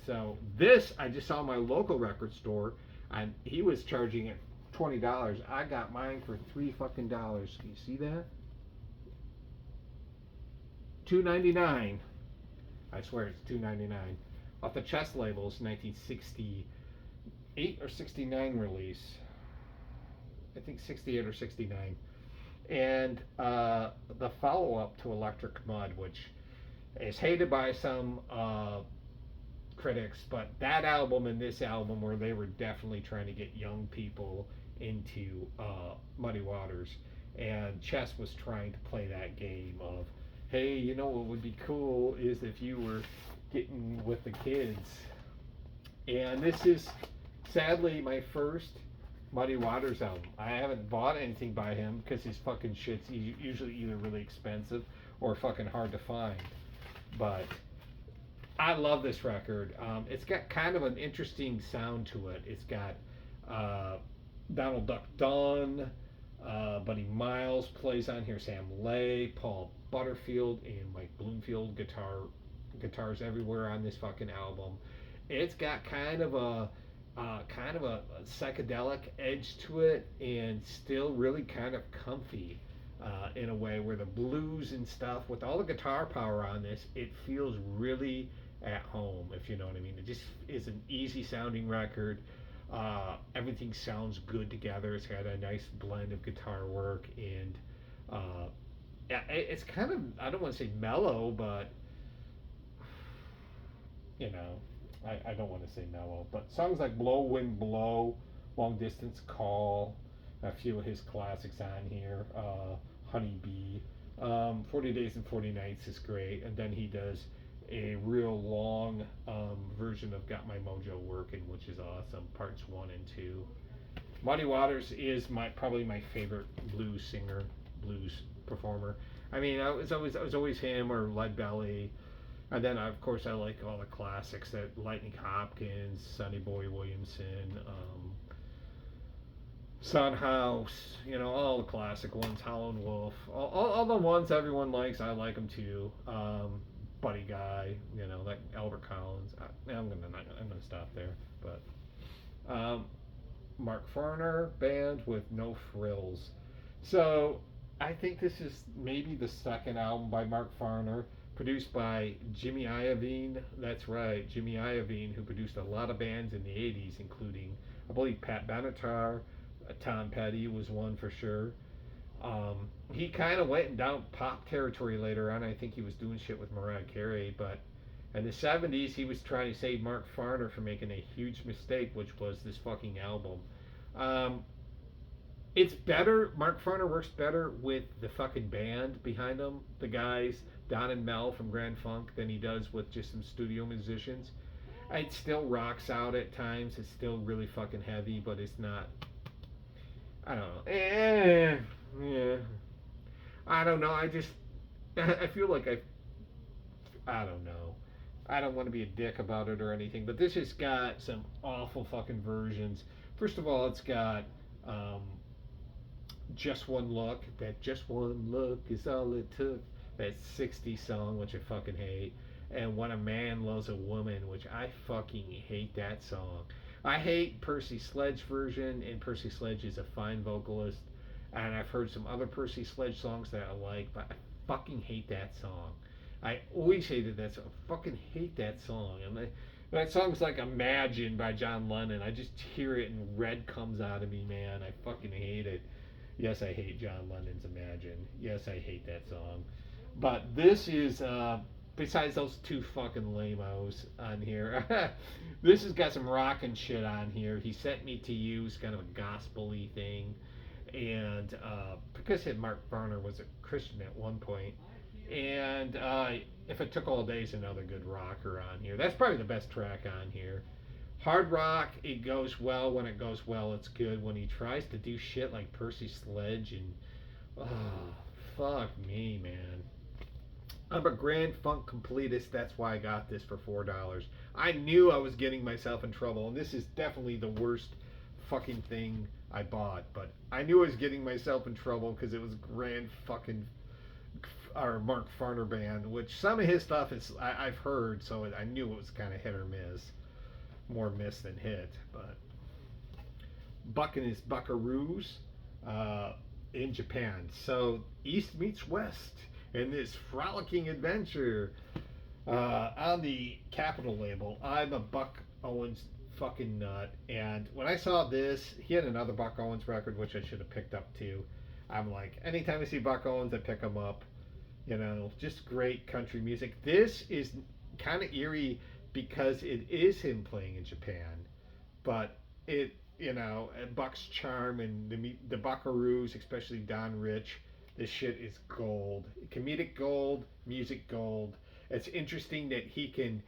So this I just saw in my local record store, and he was charging it $20. I got mine for $3 fucking dollars. Can you see that? $2.99. I swear it's $2.99. Off the Chess labels, 1968 or 69 release. I think 68 or 69. And the follow-up to Electric Mud, which is hated by some critics, but that album and this album, where they were definitely trying to get young people into Muddy Waters, and Chess was trying to play that game of, hey, you know what would be cool is if you were getting with the kids. And this is sadly my first Muddy Waters album. I haven't bought anything by him because his fucking shit's usually either really expensive or fucking hard to find. But I love this record. It's got kind of an interesting sound to it. It's got Donald Duck Dunn, Buddy Miles plays on here, Sam Lay, Paul Butterfield, and Mike Bloomfield guitars everywhere on this fucking album. It's got kind of a psychedelic edge to it, and still really kind of comfy in a way, where the blues and stuff with all the guitar power on this, it feels really at home, if you know what I mean. It just is an easy sounding record. Everything sounds good together. It's got a nice blend of guitar work and uh, it's kind of, I don't want to say mellow, but you know, I don't want to say mellow, but songs like Blow Wind Blow, Long Distance Call, a few of his classics on here, Honey Bee, 40 Days and 40 Nights is great, and then he does a real long version of Got My Mojo Working, which is awesome, parts 1 and 2. Muddy Waters is probably my favorite blues singer, blues performer. I mean, it was always him or Lead Belly, and then of course I like all the classics that Lightning Hopkins, Sonny Boy Williamson, Son House, all the classic ones, Howlin' Wolf, all the ones everyone likes. I like them too. Buddy Guy, like Albert Collins. I'm gonna stop there, but Mark Farner band with No Frills. So I think this is maybe the second album by Mark Farner, produced by Jimmy Iovine. That's right, Jimmy Iovine, who produced a lot of bands in the 80s, including, I believe, Pat Benatar, Tom Petty was one for sure. He kind of went down pop territory later on. I think he was doing shit with Mariah Carey, but in the 70s, he was trying to save Mark Farner from making a huge mistake, which was this fucking album. Um, it's better. Mark Farner works better with the fucking band behind him, the guys Don and Mel from Grand Funk, than he does with just some studio musicians. It still rocks out at times. It's still really fucking heavy, but it's not. I don't know. Yeah. I don't know. I feel like I don't know. I don't want to be a dick about it or anything, but this has got some awful fucking versions. First of all, it's got um, Just One Look. That Just One Look is all it took. That 60s song, which I fucking hate. And When a Man Loves a Woman, which I fucking hate that song. I hate Percy Sledge version, and Percy Sledge is a fine vocalist. And I've heard some other Percy Sledge songs that I like, but I fucking hate that song. I always hated that song. I fucking hate that song. And that song's like Imagine by John Lennon. I just hear it and red comes out of me, man. I fucking hate it. Yes, I hate John Lennon's Imagine. Yes, I hate that song. But this is, besides those two fucking lamos on here, this has got some rockin' shit on here. He Sent Me to You is kind of a gospel-y thing. And because Mark Farner was a Christian at one point, and If It Took All Day is another good rocker on here. That's probably the best track on here. Hard rock, it goes well. When it goes well, it's good. When he tries to do shit like Percy Sledge and oh, fuck me, man. I'm a Grand Funk completist. That's why I got this for $4. I knew I was getting myself in trouble, and this is definitely the worst fucking thing I bought. But I knew I was getting myself in trouble because it was Grand fucking or Mark Farner band, which some of his stuff I've heard, so I knew it was kind of hit or miss, more miss than hit. But Buck and his Buckaroos in Japan. So East meets West in this frolicking adventure on the Capitol label. I'm a Buck Owens fucking nut, and when I saw this, he had another Buck Owens record which I should have picked up too. I'm like, anytime I see Buck Owens, I pick him up. Just great country music. This is kind of eerie because it is him playing in Japan, but Buck's charm and the Buckaroos, especially Don Rich, this shit is gold. Comedic gold, music gold. It's interesting that he can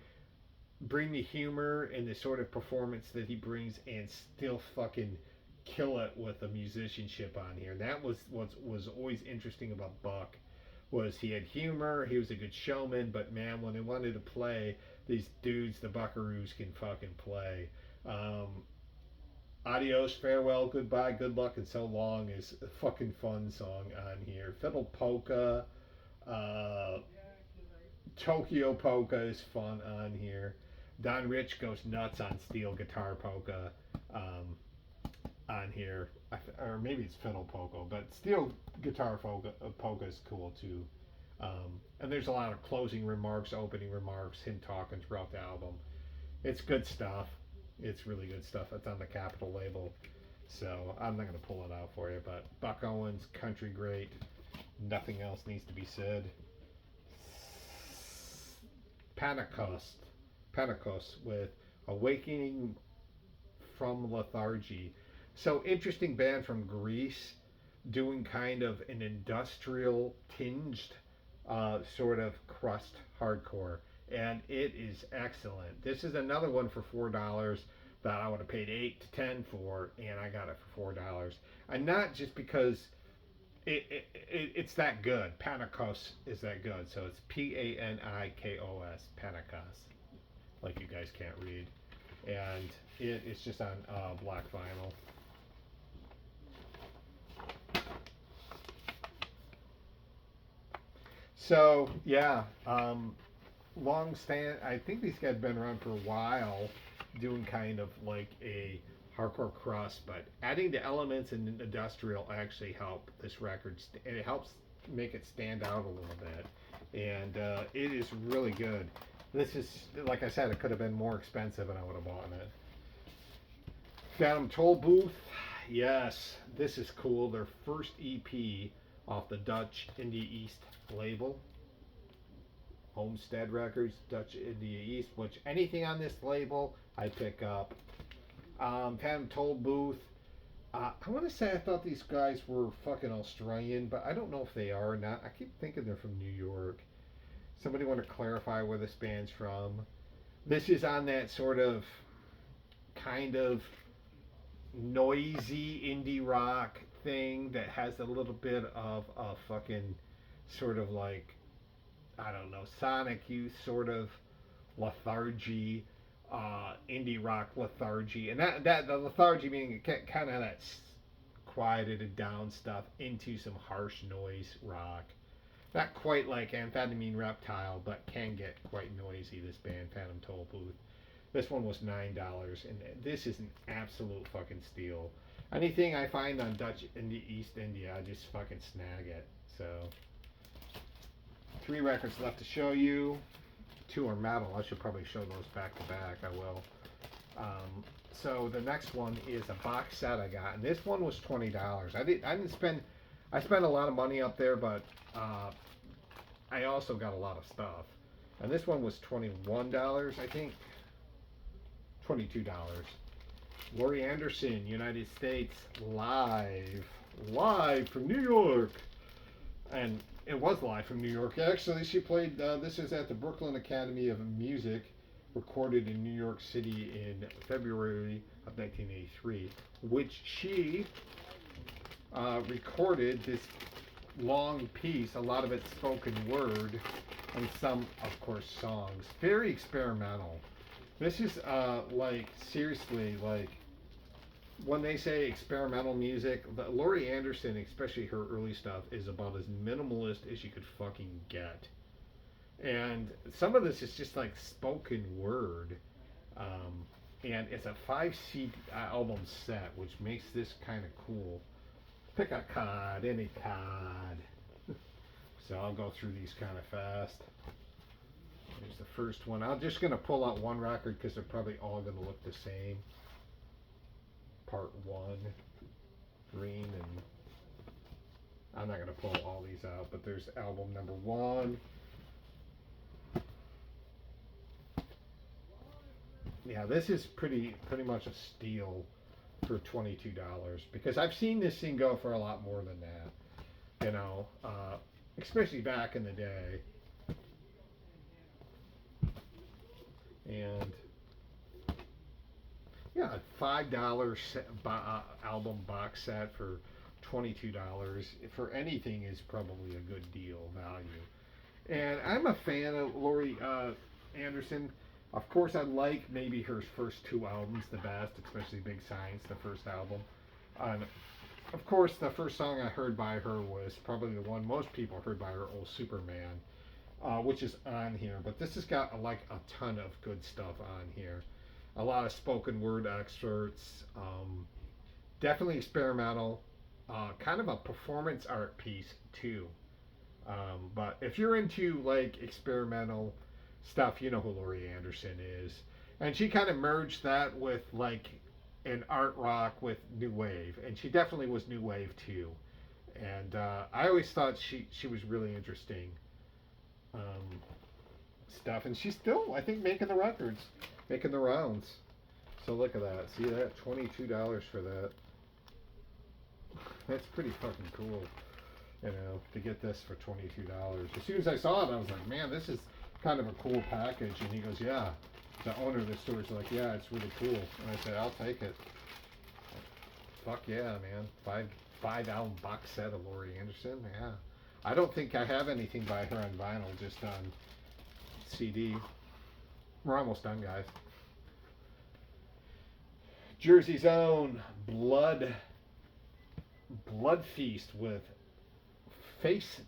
bring the humor and the sort of performance that he brings and still fucking kill it with the musicianship on here. That was what was always interesting about Buck, was he had humor, he was a good showman, but man, when they wanted to play, these dudes, the Buckaroos, can fucking play. Adios, Farewell, Goodbye, Good Luck, and So Long is a fucking fun song on here. Fiddle Polka, uh, Tokyo Polka is fun on here. Don Rich goes nuts on steel guitar polka on here. Or maybe it's fiddle polka, but steel guitar polka is cool too And there's a lot of closing remarks, opening remarks, him talking throughout the album. It's good stuff. It's really good stuff. It's on the Capitol label. So I'm not going to pull it out for you, but Buck Owens, country great. Nothing else needs to be said. Pentecost. Pentecost with Awakening from Lethargy. So interesting band from Greece doing kind of an industrial tinged sort of crust hardcore, and it is excellent. This is another one for $4 that I would have paid 8 to 10 for, and I got it for $4. And not just because it's that good. Panikos is that good. So it's Panikos, Panikos, like you guys can't read, and it's just on black vinyl. So yeah, long stand. I think these guys have been around for a while, doing kind of like a hardcore crust, but adding the elements in industrial actually help this record, and it helps make it stand out a little bit. And it is really good. This is, like I said, it could have been more expensive, and I would have bought it. Phantom Toll Booth, yes, this is cool. Their first EP off the Dutch Indie East label. Homestead Records, Dutch Indie East, which anything on this label I pick up. Phantom Toll Booth. I want to say I thought these guys were fucking Australian, but I don't know if they are or not. I keep thinking they're from New York. Somebody want to clarify where this band's from? This is on that sort of kind of noisy indie rock thing that has a little bit of a fucking sort of like, I don't know, Sonic Youth sort of lethargy, indie rock lethargy, and that the lethargy meaning kind of that quieted down stuff into some harsh noise rock. Not quite like Amphetamine Reptile, but can get quite noisy. This band, Phantom Toll Booth. This one was $9, and this is an absolute fucking steal. Anything I find on Dutch Indie East India, I just fucking snag it. So 3 records left to show you. 2 are metal. I should probably show those back to back. I will. So the next one is a box set I got, and this one was $20. I didn't spend. I spent a lot of money up there, but I also got a lot of stuff. And this one was $21, I think. $22. Laurie Anderson, United States, live from New York, and it was live from New York. Actually, she played. This is at the Brooklyn Academy of Music, recorded in New York City in February of 1983, which she recorded this long piece. A lot of it spoken word, and some, of course, songs. Very experimental. This is like seriously like when they say experimental music, Laurie Anderson, especially her early stuff, is about as minimalist as you could fucking get. And some of this is just like spoken word. And it's a 5 album set, which makes this kind of cool. Pick a card, any card. So I'll go through these kind of fast. Here's the first one. I'm just going to pull out one record because they're probably all going to look the same. Part 1, green, and I'm not going to pull all these out, but there's album number 1. Yeah, this is pretty much a steal for $22 because I've seen this thing go for a lot more than that, you know, especially back in the day. And yeah, $5 album box set for $22 for anything is probably a good deal value. And I'm a fan of Laurie Anderson. Of course, I like maybe her first 2 albums the best, especially Big Science, the first album. And of course, the first song I heard by her was probably the one most people heard by her, Old Superman, which is on here. But this has got like a ton of good stuff on here. A lot of spoken word excerpts. Definitely experimental. Kind of a performance art piece too. But if you're into like experimental stuff, you know who Laurie Anderson is, and she kind of merged that with like an art rock with new wave, and she definitely was new wave too. And I always thought she was really interesting um, stuff, and she's still I think making the records, making the rounds. So look at that. See that? $22 for that. That's pretty fucking cool. You know, to get this for $22. As soon as I saw it, I was like, man, this is kind of a cool package. And he goes, yeah. The owner of the store is like, yeah, it's really cool. And I said, I'll take it. Fuck yeah, man. Five album box set of Laurie Anderson. Yeah. I don't think I have anything by her on vinyl, just on CD. We're almost done, guys. Jersey's own Blood Feast with Face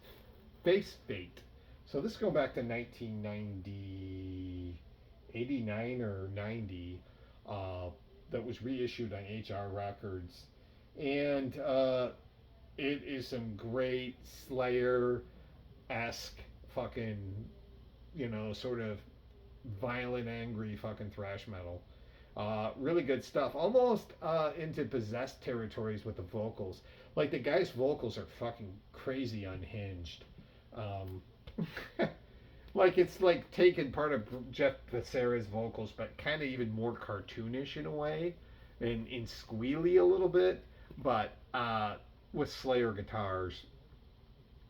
Fate. So this is going back to 1990, 89 or 90. That was reissued on HR Records, and it is some great Slayer-esque fucking, sort of violent, angry fucking thrash metal. Really good stuff. Almost into possessed territories with the vocals. Like the guy's vocals are fucking crazy unhinged. Um, like it's like taken part of Jeff Becerra's vocals, but kind of even more cartoonish in a way, and squealy a little bit, but with Slayer guitars,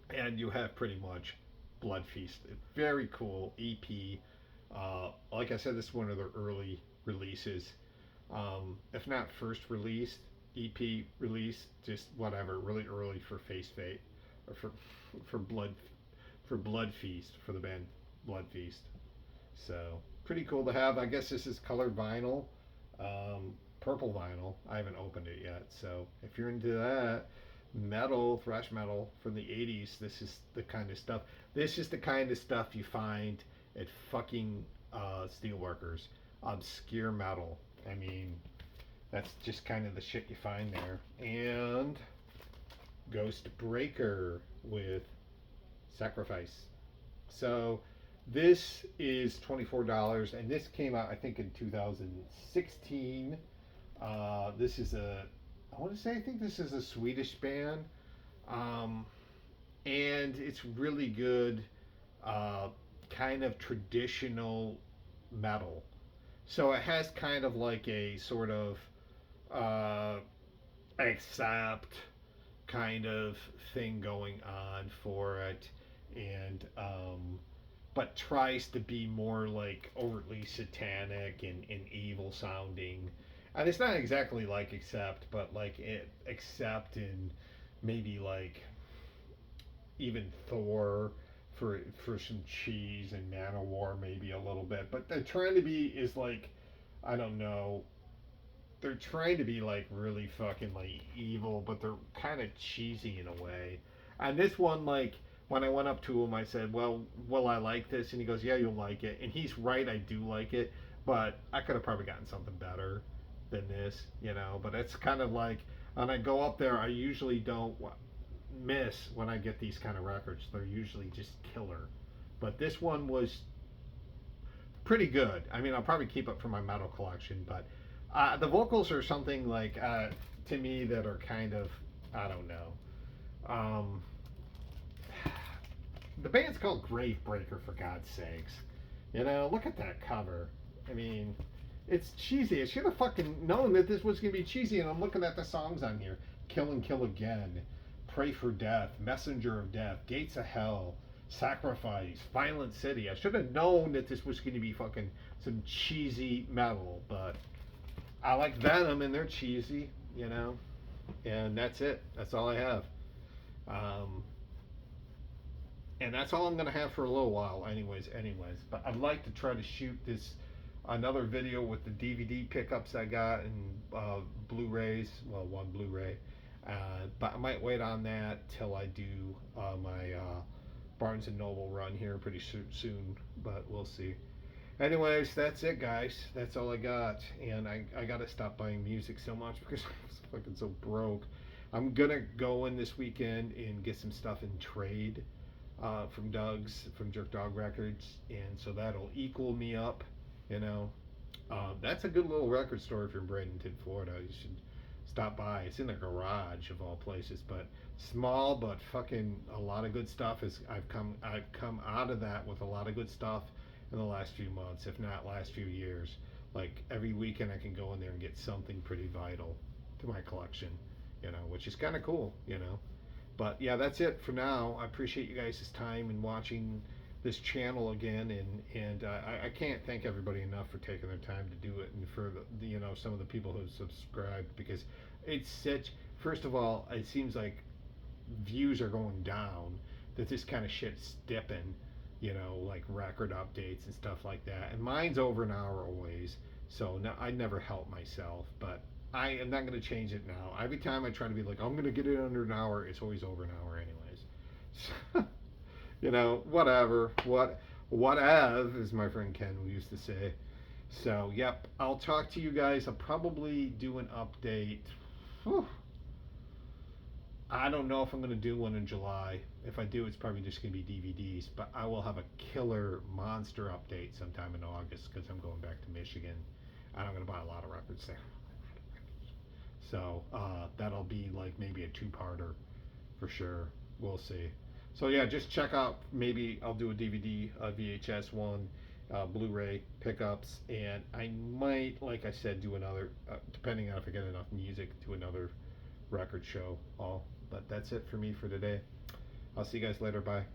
and you have pretty much Blood Feast. Very cool EP. Like I said, this is one of their early releases. If not first released, EP release, just whatever, really early for Face Fate, or for Blood Feast, for the band Blood Feast. So pretty cool to have. I guess this is colored vinyl, purple vinyl. I haven't opened it yet. So if you're into that metal, thrash metal from the 80s, this is the kind of stuff. This is the kind of stuff you find at fucking steelworkers. Obscure metal. I mean, that's just kind of the shit you find there. And Ghost Breaker with Sacrifice. So this is $24, and this came out I think in 2016. This is I think this is a Swedish band, and it's really good, kind of traditional metal. So it has kind of like a sort of accept kind of thing going on for it, and but tries to be more like overtly satanic and evil sounding. And it's not exactly like Accept, but like it Accept and maybe like even Thor for some cheese, and Manowar maybe a little bit. But they're trying to be is like, I don't know, they're trying to be like really fucking like evil, but they're kind of cheesy in a way. And this one, like when I went up to him, I said, "Well, will I like this?" And he goes, "Yeah, you'll like it." And he's right, I do like it, but I could have probably gotten something better than this, But it's kind of like when I go up there, I usually don't miss when I get these kind of records. They're usually just killer, but this one was pretty good. I mean, I'll probably keep it for my metal collection, but the vocals are something like to me that are kind of, I don't know. The band's called Gravebreaker, for God's sakes. Look at that cover. I mean, it's cheesy. I should have fucking known that this was gonna be cheesy. And I'm looking at the songs on here: "Kill and Kill Again," "Pray for Death," "Messenger of Death," "Gates of Hell," "Sacrifice," "Violent City." I should have known that this was going to be fucking some cheesy metal, but I like Venom and they're cheesy. And that's it. That's all I have. And that's all I'm going to have for a little while, anyways. But I'd like to try to shoot another video with the DVD pickups I got and Blu-rays. Well, one Blu-ray. But I might wait on that till I do my Barnes and Noble run here pretty soon, but we'll see. Anyways, that's it, guys. That's all I got, and I gotta stop buying music so much because I'm fucking so broke. I'm gonna go in this weekend and get some stuff in trade. from Doug's from Jerk Dog Records, and so that'll equal me up. You know, that's a good little record store if you're in Bradenton, Florida. You should stop by. It's in the garage of all places, but small, but fucking a lot of good stuff. Is I've come out of that with a lot of good stuff in the last few months, if not last few years. Like every weekend, I can go in there and get something pretty vital to my collection, which is kind of cool. But yeah, that's it for now. I appreciate you guys' time and watching this channel again, and I can't thank everybody enough for taking their time to do it, and for some of the people who have subscribed, because it's such. First of all, it seems like views are going down, that this kind of shit's dipping, like record updates and stuff like that. And mine's over an hour always, so no, I never help myself, but I am not going to change it now. Every time I try to be like, I'm going to get it under an hour, it's always over an hour anyways. Whatever. Whatever, as my friend Ken used to say. So, yep, I'll talk to you guys. I'll probably do an update. Whew. I don't know if I'm going to do one in July. If I do, it's probably just going to be DVDs. But I will have a killer monster update sometime in August, because I'm going back to Michigan. And I'm going to buy a lot of records there. So that'll be like maybe a two-parter for sure. We'll see. So yeah, just check out. Maybe I'll do a DVD, a VHS one, Blu-ray pickups, and I might, like I said, do another, depending on if I get enough music, do another record show. But that's it for me for today. I'll see you guys later. Bye.